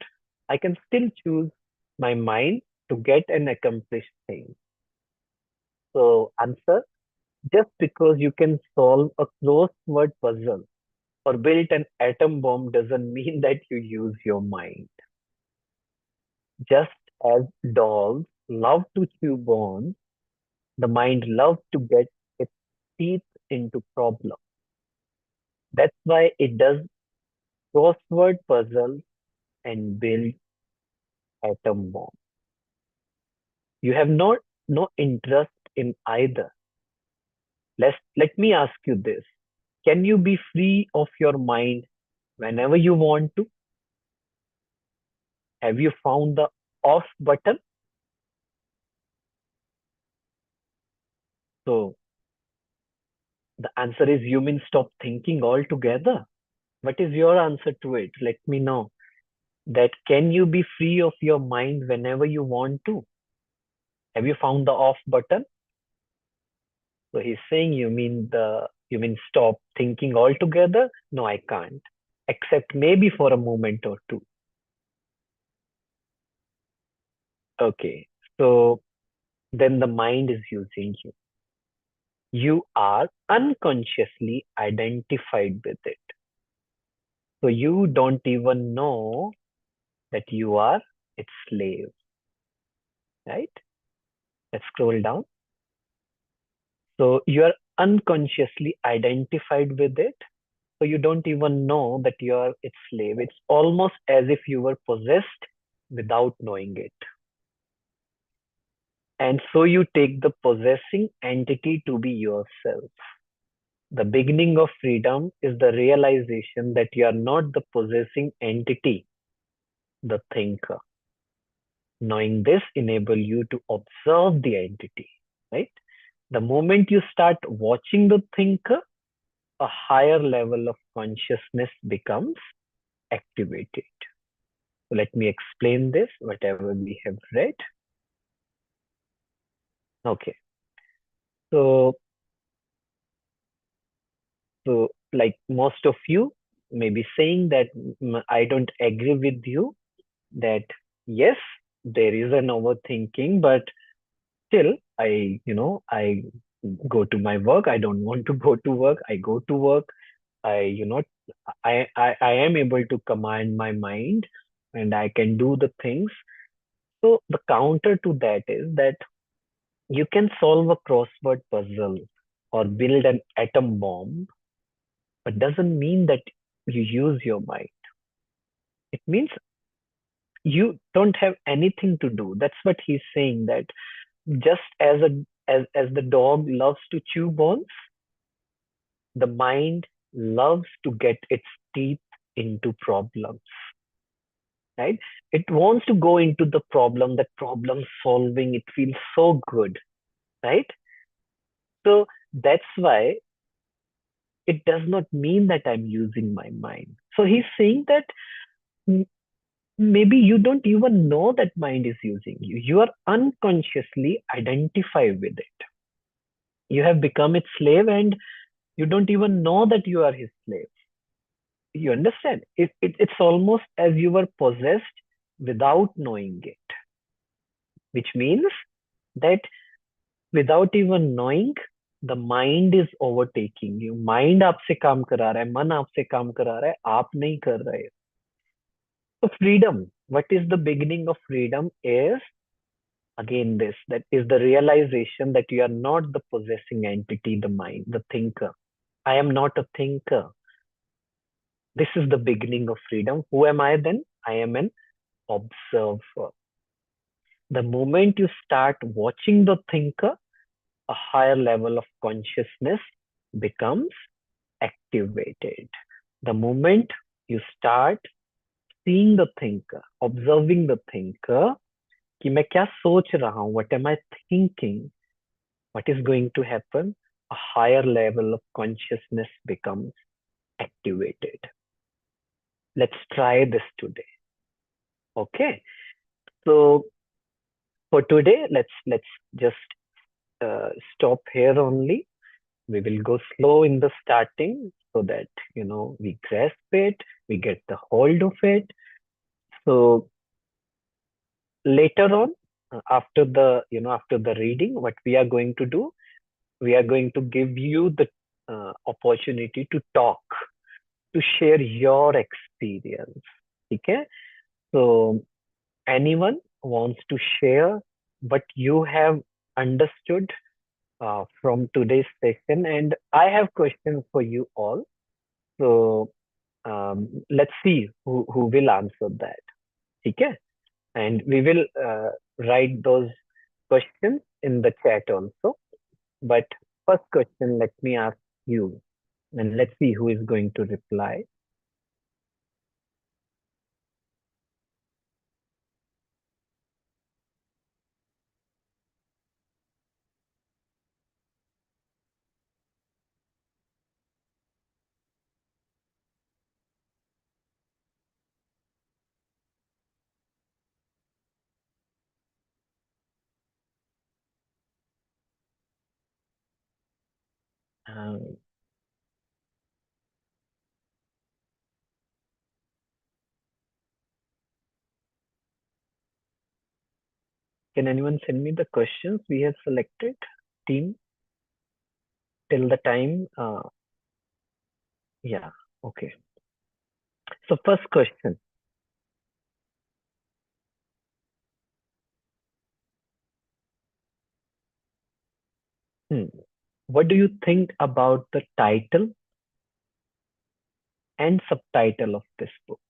I can still choose my mind to get and accomplish things. So answer, just because you can solve a crossword puzzle or build an atom bomb doesn't mean that you use your mind. Just as dolls love to chew bones, the mind loves to get its teeth into problems. That's why it does crossword puzzles and build atom bombs. You have no interest in either. Let me ask you this. Can you be free of your mind whenever you want to? Have you found the off button? So the answer is you mean stop thinking altogether. What is your answer to it? Let me know. That can you be free of your mind whenever you want to? Have you found the off button? So he's saying you mean stop thinking altogether? No, I can't. Except maybe for a moment or two. Okay. So then the mind is using you. You are unconsciously identified with it. So you don't even know that you are its slave, right? Let's scroll down. So you are unconsciously identified with it. So you don't even know that you are its slave. It's almost as if you were possessed without knowing it. And so you take the possessing entity to be yourself. The beginning of freedom is the realization that you are not the possessing entity, the thinker. Knowing this enable you to observe the entity, right? The moment you start watching the thinker, a higher level of consciousness becomes activated. So let me explain this, whatever we have read. Okay. So, so like most of you may be saying that I don't agree with you that yes, there is an overthinking, but still I go to my work. I don't want to go to work. I go to work. I am able to command my mind and I can do the things. So the counter to that is that you can solve a crossword puzzle or build an atom bomb, but doesn't mean that you use your mind. It means you don't have anything to do. That's what he's saying, that just as the dog loves to chew bones, the mind loves to get its teeth into problems, right? It wants to go into the problem, that problem solving, it feels so good, right? So that's why it does not mean that I'm using my mind. So he's saying that mm, maybe you don't even know that mind is using you. You are unconsciously identified with it. You have become its slave and you don't even know that you are his slave. You understand? It's almost as you were possessed without knowing it, which means that without even knowing, the mind is overtaking you. Mind आपसे काम करा रहा है, मन आपसे काम करा रहा है, आप नहीं कर रहे. So freedom, what is the beginning of freedom is again this, that is the realization that you are not the possessing entity, the mind, the thinker. I am not a thinker. This is the beginning of freedom. Who am I then? I am an observer. The moment you start watching the thinker, a higher level of consciousness becomes activated. The moment you start seeing the thinker, observing the thinker, कि मैं क्या सोच रहा हूँ, what am I thinking, what is going to happen, a higher level of consciousness becomes activated. Let's try this today. Okay. So for today, let's just stop here only. We will go slow in the starting so that we grasp it, we get the hold of it. So later on, after the reading, what we are going to do, we are going to give you the opportunity to talk, to share your experience. Okay. So anyone wants to share what you have understood from today's session, and I have questions for you all. So let's see who will answer that. Okay, and we will write those questions in the chat also. But first question, let me ask you, and let's see who is going to reply. Um, Can anyone send me the questions we have selected, team, till the time? Yeah, okay. So first question. Hmm. What do you think about the title and subtitle of this book?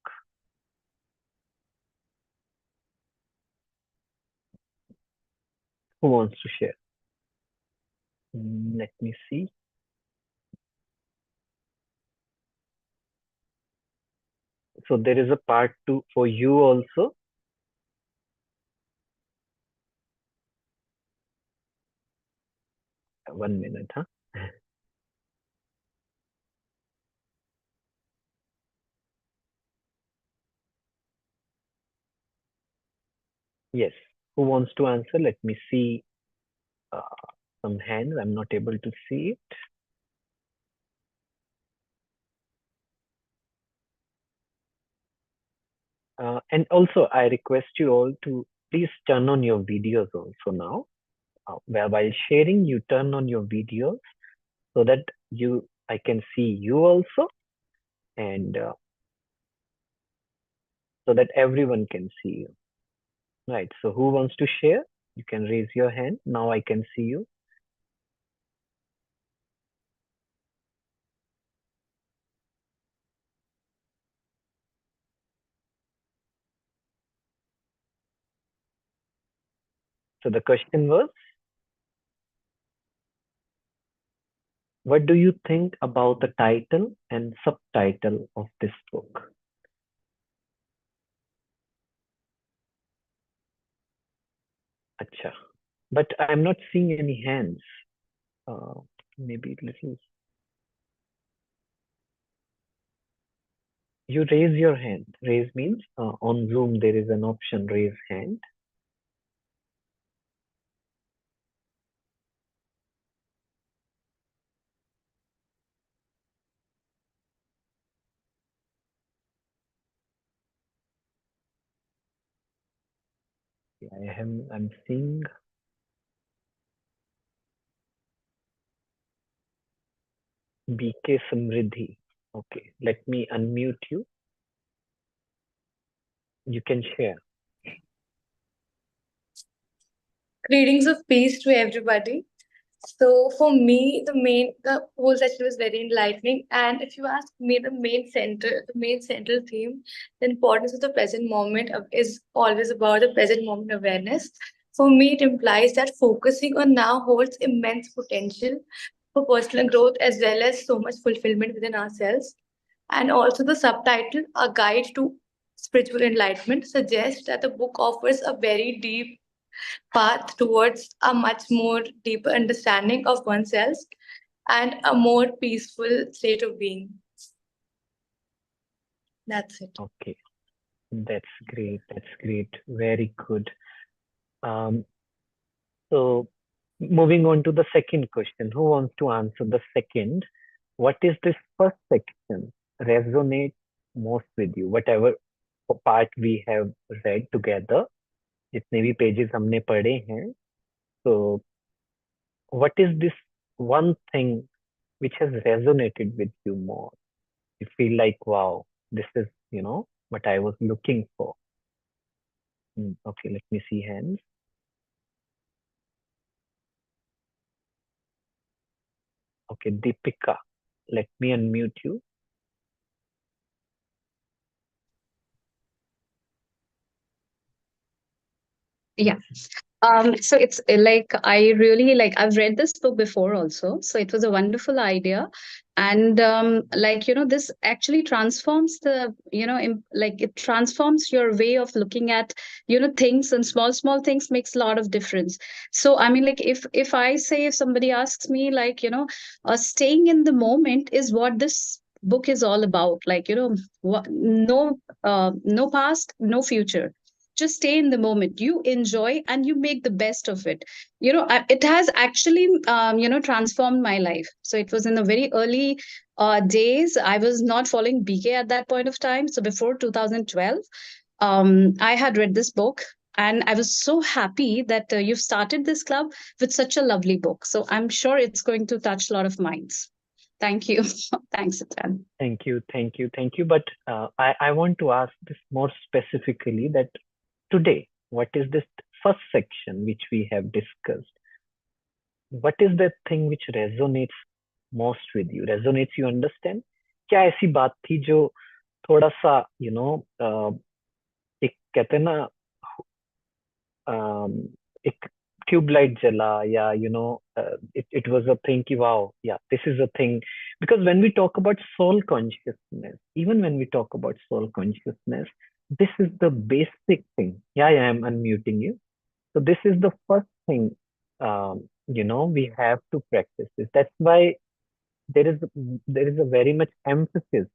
Who wants to share? Let me see. So there is a part two for you also. 1 minute, huh? Yes. Who wants to answer? Let me see uh, some hands. I'm not able to see it. And also, I request you all to please turn on your videos also now. Where while sharing, you turn on your videos so that I can see you also, and so that everyone can see you. Right. So who wants to share? You can raise your hand. Now I can see you. So the question was, what do you think about the title and subtitle of this book? Acha. But I'm not seeing any hands. Uh, Maybe little. You raise your hand. Raise means on Zoom there is an option raise hand. Yeah, I'm seeing BK Samriddhi. Okay, let me unmute you. You can share. Greetings of peace to everybody. So for me, the whole session was very enlightening. And if you ask me, the main central theme, the importance of the present moment is always about the present moment awareness. For me, it implies that focusing on now holds immense potential for personal growth as well as so much fulfillment within ourselves. And also the subtitle, A Guide to Spiritual Enlightenment, suggests that the book offers a very deep path towards a much more deeper understanding of oneself and a more peaceful state of being. That's it. Okay, that's great. That's great. Very good. Um, so moving on to the second question. Who wants to answer the second? What is this first section resonate most with you? Whatever part we have read together, जितने भी pages हमने पढ़े हैं, so what is this one thing which has resonated with you more? You feel like, wow, this is, what I was looking for. Okay, let me see hands. Okay, Deepika, let me unmute you. Yeah. So it's like I really like I've read this book before also. So it was a wonderful idea. And like, this actually transforms like it transforms your way of looking at, things, and small things makes a lot of difference. So I mean, like if somebody asks me, like, staying in the moment is what this book is all about. Like, no past, no future, just stay in the moment, you enjoy and you make the best of it. It has actually transformed my life. So it was in the very early days. I was not following BK at that point of time, so before 2012. I had read this book, And I was so happy that you've started this club with such a lovely book. So I'm sure it's going to touch a lot of minds. Thank you. Thanks, Atan. Thank you, thank you, thank you. But I want to ask this more specifically that today, what is this first section which we have discussed? What is the thing which resonates most with you? Resonates, you understand? क्या ऐसी बात थी जो थोड़ा सा एक कहते हैं ना एक ट्यूबलाइट जला या it was a thing ki wow, yeah, this is a thing. Because when we talk about soul consciousness, even when we talk about soul consciousness, this is the basic thing. Yeah, I'm unmuting you. So this is the first thing, we have to practice this. That's why there is there is a very much emphasis.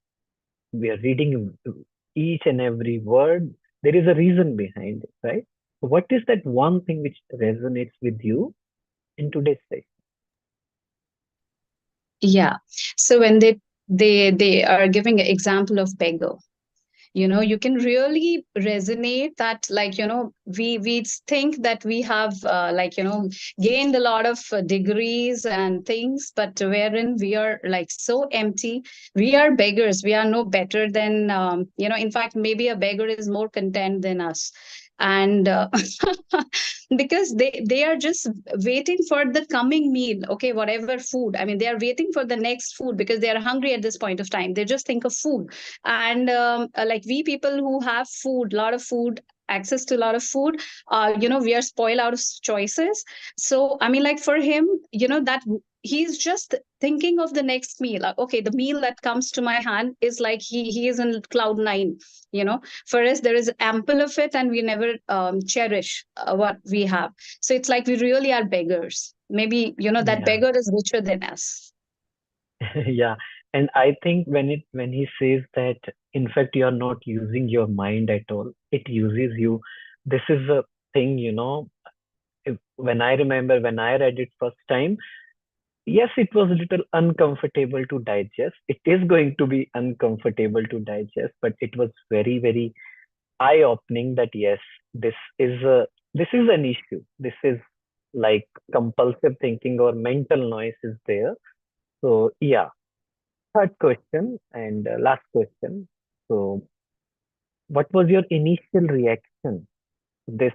We are reading each and every word. There is a reason behind it, right? So what is that one thing which resonates with you in today's session? Yeah. So when they are giving an example of beggar, you can really resonate that, like, we think that we have gained a lot of degrees and things, but wherein we are like so empty. We are beggars. We are no better than, in fact, maybe a beggar is more content than us. And because they are just waiting for the coming meal, okay, whatever food, I mean, they are waiting for the next food because they are hungry at this point of time. They just think of food. And like, we people who have food, a lot of food, access to a lot of food, we are spoiled out of choices. So I mean, like, for him, that he's just thinking of the next meal. Like, okay, the meal that comes to my hand is like he is in cloud nine. For us, there is ample of it, and we never cherish what we have. So it's like we really are beggars. Maybe that Yeah. beggar is richer than us. Yeah. And I think when he says that, in fact, you are not using your mind at all, it uses you. This is a thing, when I remember when I read it first time, yes, it was a little uncomfortable to digest. It is going to be uncomfortable to digest, but it was very, very eye-opening that yes, this is a this is an issue. This is like compulsive thinking or mental noise is there. So yeah, third question and last question. So what was your initial reaction to this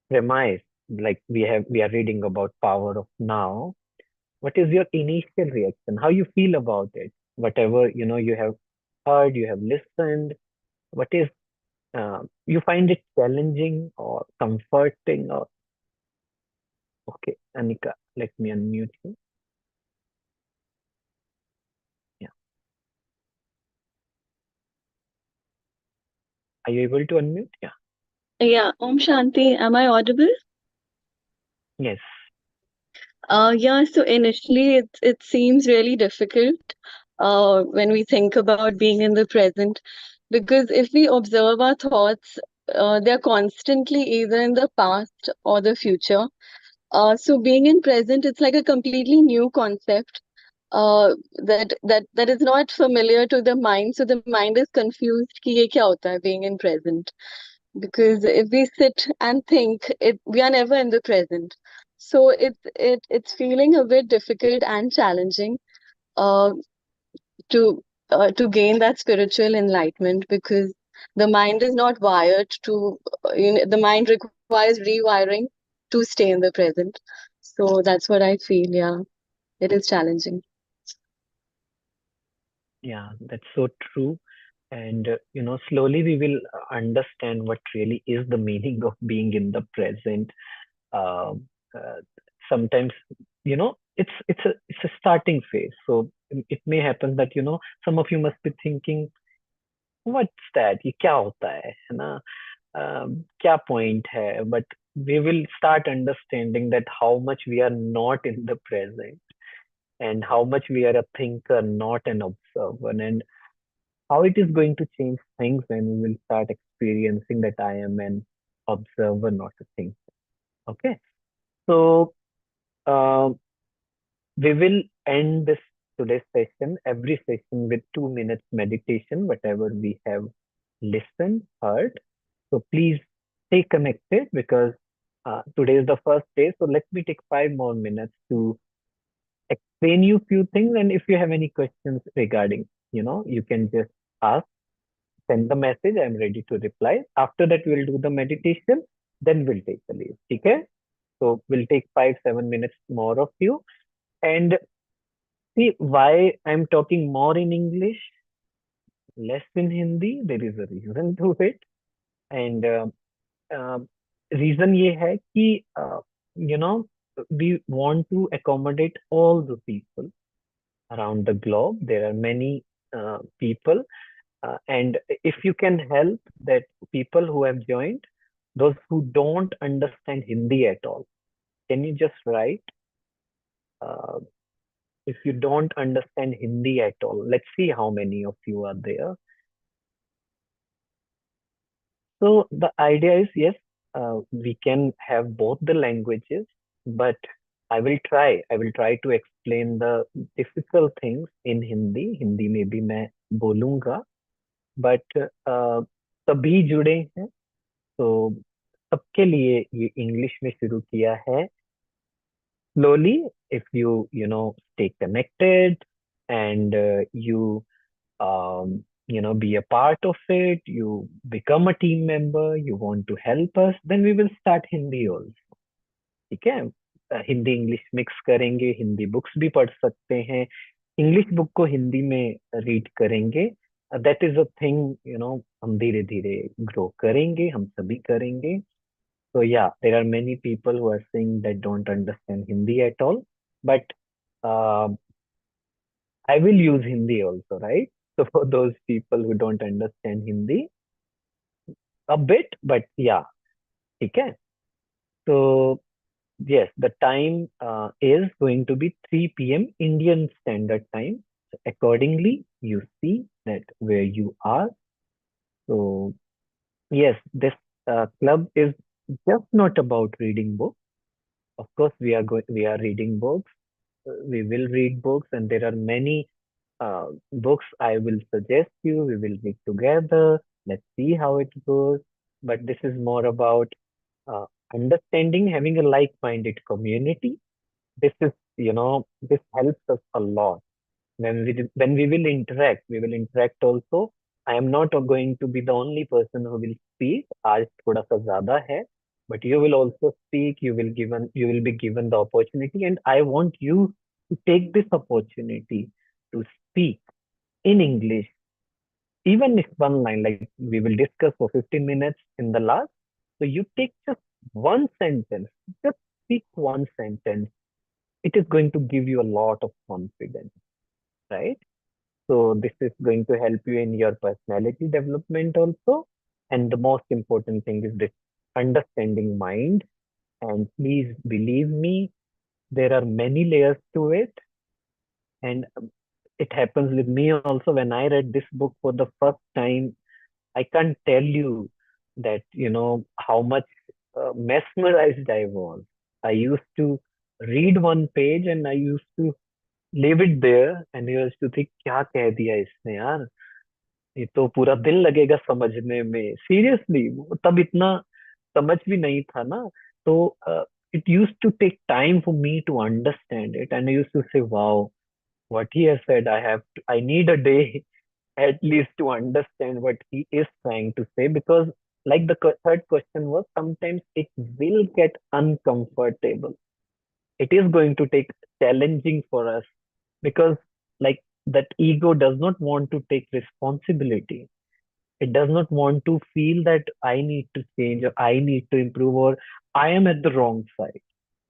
premise? Like we are reading about power of now. What is your initial reaction? How you feel about it? Whatever you have heard, you have listened. What is you find it challenging or comforting or okay, Anika, let me unmute you. Yeah. Are you able to unmute? Yeah. Yeah, Om Shanti, am I audible? Yes. Yeah, so initially it seems really difficult when we think about being in the present, because if we observe our thoughts, they're constantly either in the past or the future. So being in present, it's like a completely new concept that is not familiar to the mind. So the mind is confused कि ये क्या होता है being in present. Because if we sit and think, we are never in the present. So it's feeling a bit difficult and challenging uh, to to gain that spiritual enlightenment, because the mind is not wired to the mind requires rewiring to stay in the present. So that's what I feel. Yeah, it is challenging. Yeah, that's so true. And slowly we will understand what really is the meaning of being in the present. Um Sometimes it's a starting phase. So it may happen that some of you must be thinking, what's that? ये क्या होता है ना? क्या point है? But we will start understanding that how much we are not in the present and how much we are a thinker, not an observer, and how it is going to change things when we will start experiencing that I am an observer, not a thinker. Okay, so uh, we will end this today's session, every session with 2 minutes meditation, whatever we have listened, heard. So please stay connected because today is the first day. So let me take 5 more minutes to explain you few things. And if you have any questions regarding, you can just ask, send the message. I'm ready to reply. After that, we'll do the meditation. Then we'll take the leave. Okay? So we'll take 5, 7 minutes more of you. And see why I'm talking more in English, less in Hindi. There is a reason to it. And reason ये है कि you know we want to accommodate all the people around the globe. There are many people, and if you can help that people who have joined, those who don't understand Hindi at all, can you just write? Uh, if you don't understand Hindi at all, let's see how many of you are there. So the idea is, yes, we can have both the languages, but I will try to explain the difficult things in Hindi. Hindi में भी मैं बोलूंगा, but सभी जुड़े हैं, तो सबके लिए ये इंग्लिश में शुरू किया है. Slowly, if you stay connected and you be a part of it, you become a team member, you want to help us, then we will start Hindi also. ठीक है? हिंदी इंग्लिश मिक्स करेंगे, Hindi books भी पढ़ सकते हैं, English book को हिंदी में read करेंगे. दैट इज अ थिंग, हम धीरे धीरे ग्रो करेंगे, हम सभी करेंगे. So yeah, there are many people who are saying that don't understand Hindi at all, but uh, I will use Hindi also, right? So for those people who don't understand Hindi a bit, but yeah, okay. So yes, the time is going to be 3 p.m. Indian Standard Time. So accordingly, you see that where you are. So yes, this club is just not about reading books. Of course, we are reading books. We will read books, and there are many books I will suggest you. We will read together. Let's see how it goes. But this is more about uh, understanding, having a like-minded community. This helps us a lot. When we we will interact also. I am not going to be the only person who will speak. आज थोड़ा सा ज़्यादा है, but you will also speak. You will be given the opportunity, and I want you to take this opportunity to speak in English, even if one line, like we will discuss for 15 minutes in the last. So you take just one sentence, just speak one sentence. It is going to give you a lot of confidence, right? So this is going to help you in your personality development also. And the most important thing is this understanding mind. And please believe me, there are many layers to it. And it happens with me also. When I read this book for the first time, I can't tell you that, how much mesmerized I was. I used to read one page and I used to leave it there and used to think, क्या कह दिया इसने यार, ये तो पूरा दिन लगेगा समझने में. सीरियसली, तब इतना समझ भी नहीं था ना. तो it used to take time for me to understand it, and I used to say, wow, what he has said, I need a day at least to understand what he is trying to say, because like the third question was, sometimes it will get uncomfortable. It is going to take challenging for us, because like that ego does not want to take responsibility. It does not want to feel that I need to change, or I need to improve, or I am at the wrong side.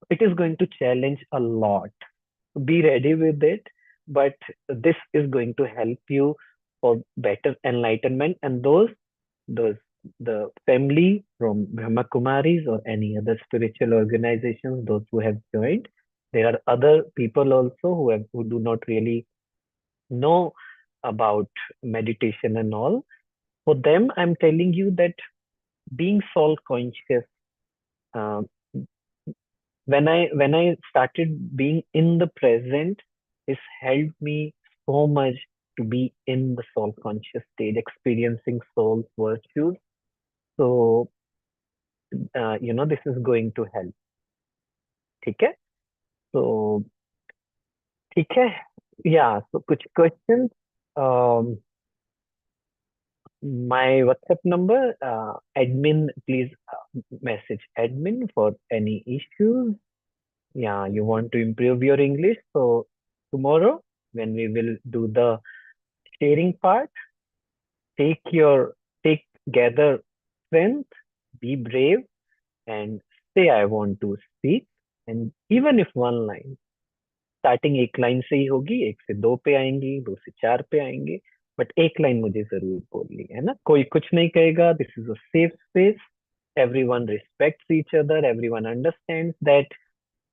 It is going to challenge a lot. Be ready with it, but this is going to help you for better enlightenment. And those the family from brahmakumaris or any other spiritual organizations, those who have joined, there are other people also who do not really know about meditation and all. For them, I'm telling you that being soul conscious, uh, when I started being in the present, this helped me so much to be in the soul conscious state, experiencing soul's virtues. So this is going to help. ठीक है? So, ठीक है? Yeah, so कुछ questions? Um, my WhatsApp number, admin, please message admin for any issues. Yeah, you want to improve your English. So tomorrow, when we will do the sharing part, take your take gather strength, be brave, and say I want to speak. And even if one line, starting एक line से ही होगी, एक से दो पे आएंगी, दो से चार पे आएंगे, बट एक लाइन मुझे जरूर बोलनी है ना. कोई कुछ नहीं कहेगा. This is a safe space. Everyone respects each other. Everyone understands that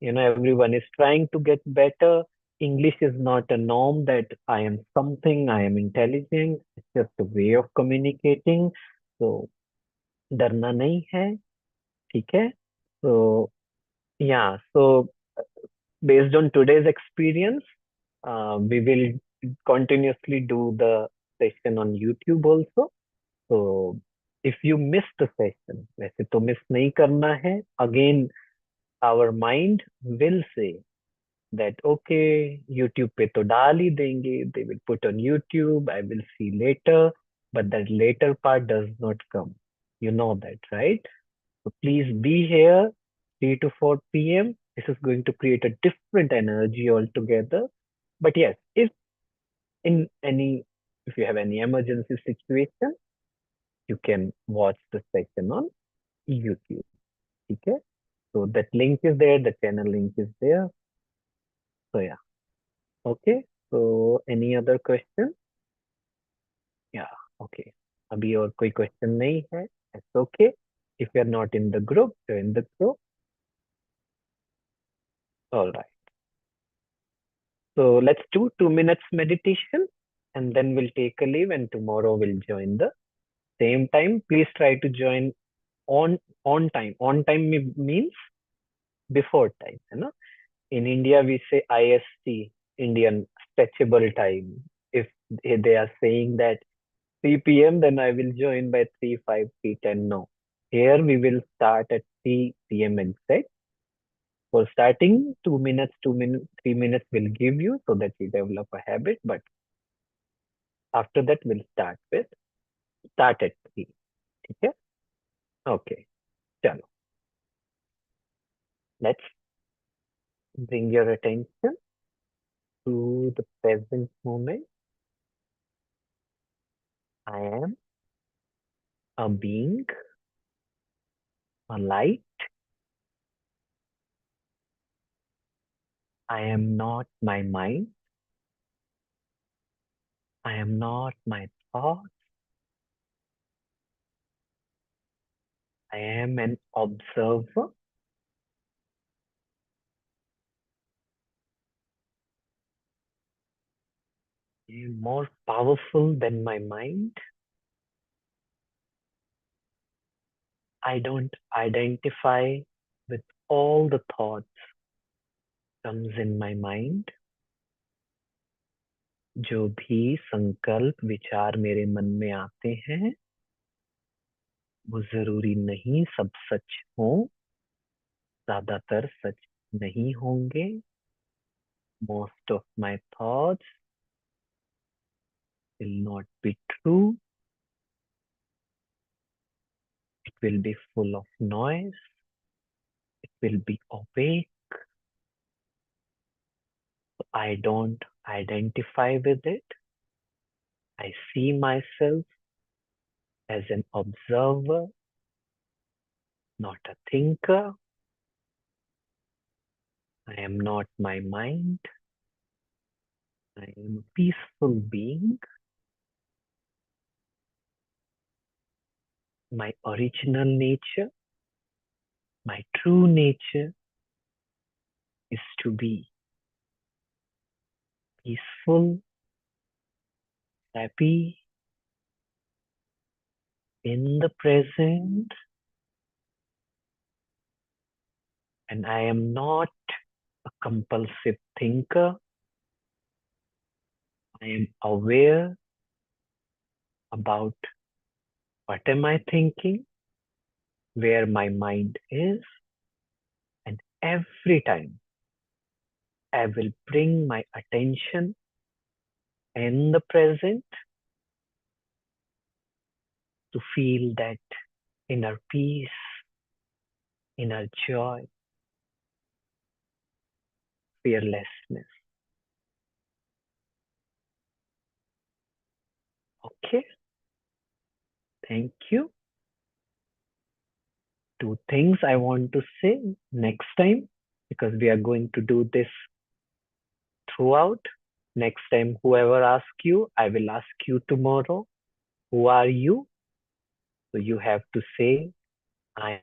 everyone is trying to get better. English is not a norm that I am something, I am intelligent. It's just a way of communicating. So डरना नहीं है. ठीक है. So yeah, so based on today's experience, we will continuously do the session on YouTube also. So if you miss the session, वैसे तो miss नहीं करना है. Again, our mind will say that okay, YouTube पे तो डाल ही देंगे. They will put on YouTube. I will see later, but that later part does not come. You know that, right? So please be here 3 to 4 p.m. This is going to create a different energy altogether. But yes, in any if you have any emergency situation, you can watch the session on YouTube. Okay? So that link is there, the channel link is there. So yeah. Okay. So any other question? Yeah. Okay. अभी और कोई question नहीं है. It's okay. If you're not in the group, join the group. All right. So let's do 2 minutes meditation and then we'll take a leave and tomorrow we'll join the same time. Please try to join on time. On time means before time. In India, we say IST, Indian Stretchable Time. If they are saying that 3 p.m., then I will join by 3, 5, 3, 10. No. Here we will start at 3 p.m. exact. For starting, 2 minutes, 2 minutes, 3 minutes will give you so that you develop a habit. But after that, we'll start at 3. Okay? Okay. Chalo. Let's bring your attention to the present moment. I am a being, a light. I am not my mind. I am not my thoughts. I am an observer. I am more powerful than my mind. I don't identify with all the thoughts comes in my mind. जो भी संकल्प विचार मेरे मन में आते हैं वो जरूरी नहीं सब सच हो. ज्यादातर सच नहीं होंगे. Most of my thoughts will not be true. It will be full of noise. It will be opaque. I don't identify with it. I see myself as an observer, not a thinker. I am not my mind. I am a peaceful being. My original nature, my true nature is to be peaceful, happy, in the present. And I am not a compulsive thinker. I am aware about what am I thinking, where my mind is, and every time I will bring my attention in the present to feel that inner peace, inner joy, fearlessness. Okay, thank you. Two things I want to say next time, because we are going to do this throughout. Next time, whoever asks you, I will ask you tomorrow, who are you? So you have to say, I am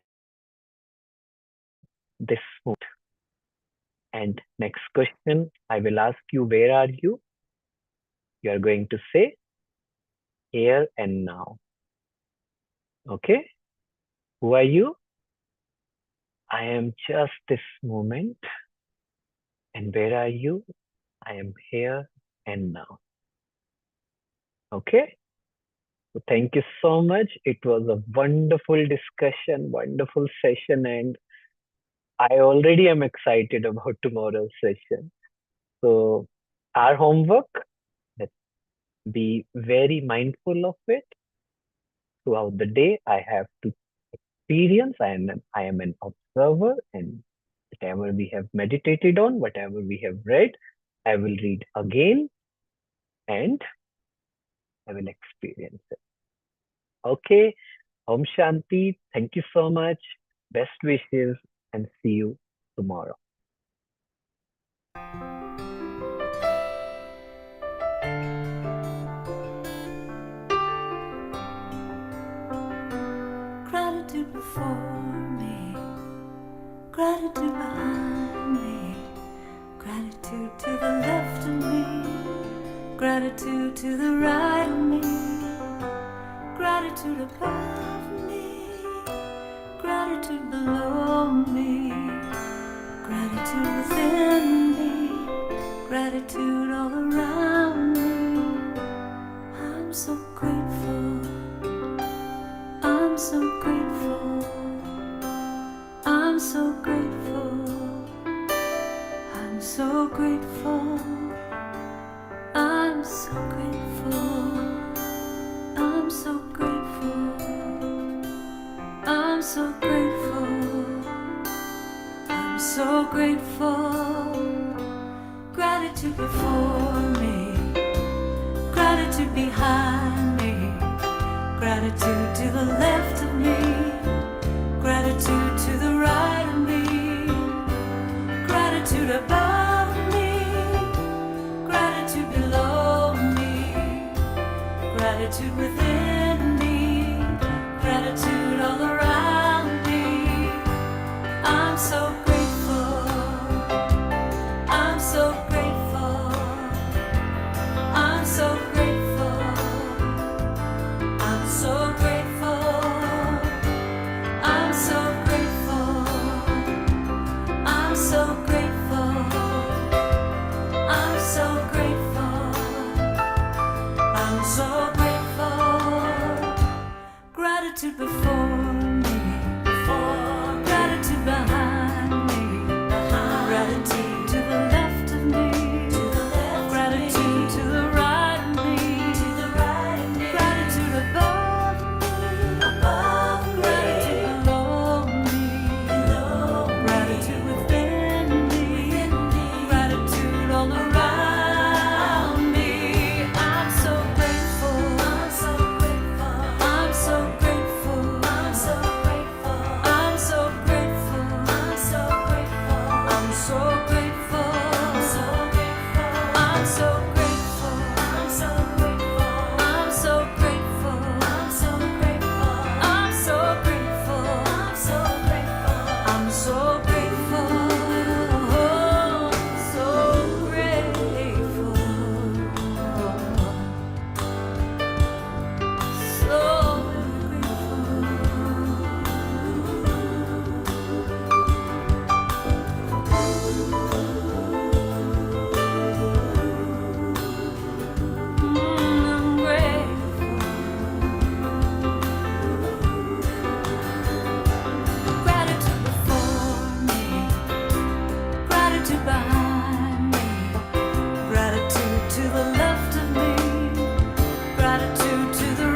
this moment. And next question, I will ask you, where are you? You are going to say, here and now. Okay? Who are you? I am just this moment. And where are you? I am here and now. Okay? So thank you so much. It was a wonderful discussion, wonderful session, and I already am excited about tomorrow's session. So our homework, let's be very mindful of it. Throughout the day, I have to experience. I am an observer, and whatever we have meditated on, whatever we have read, I will read again and I will experience it. Okay. Om Shanti. Thank you so much. Best wishes and see you tomorrow. Gratitude before me, gratitude behind me, gratitude to the left of me, gratitude to the right of me, gratitude above me, gratitude below me, gratitude within me, gratitude all around me. I'm so grateful, I'm so grateful, I'm so grateful, I'm so grateful, I'm so grateful, I'm so grateful, I'm so grateful, I'm so grateful. Gratitude before me, gratitude behind me, gratitude to the left of me, gratitude to the right of me, gratitude above me, gratitude below me, gratitude within me, gratitude all around me. I'm so grateful, I'm so grateful, I'm so grateful, I'm so grateful, I'm so grateful, I'm so grateful, I'm so grateful, I'm so grateful. Gratitude before me, gratitude behind me, gratitude to the left of me, gratitude to the right of me, gratitude above me, gratitude below me, gratitude within me, gratitude all around me. I'm so grateful, to the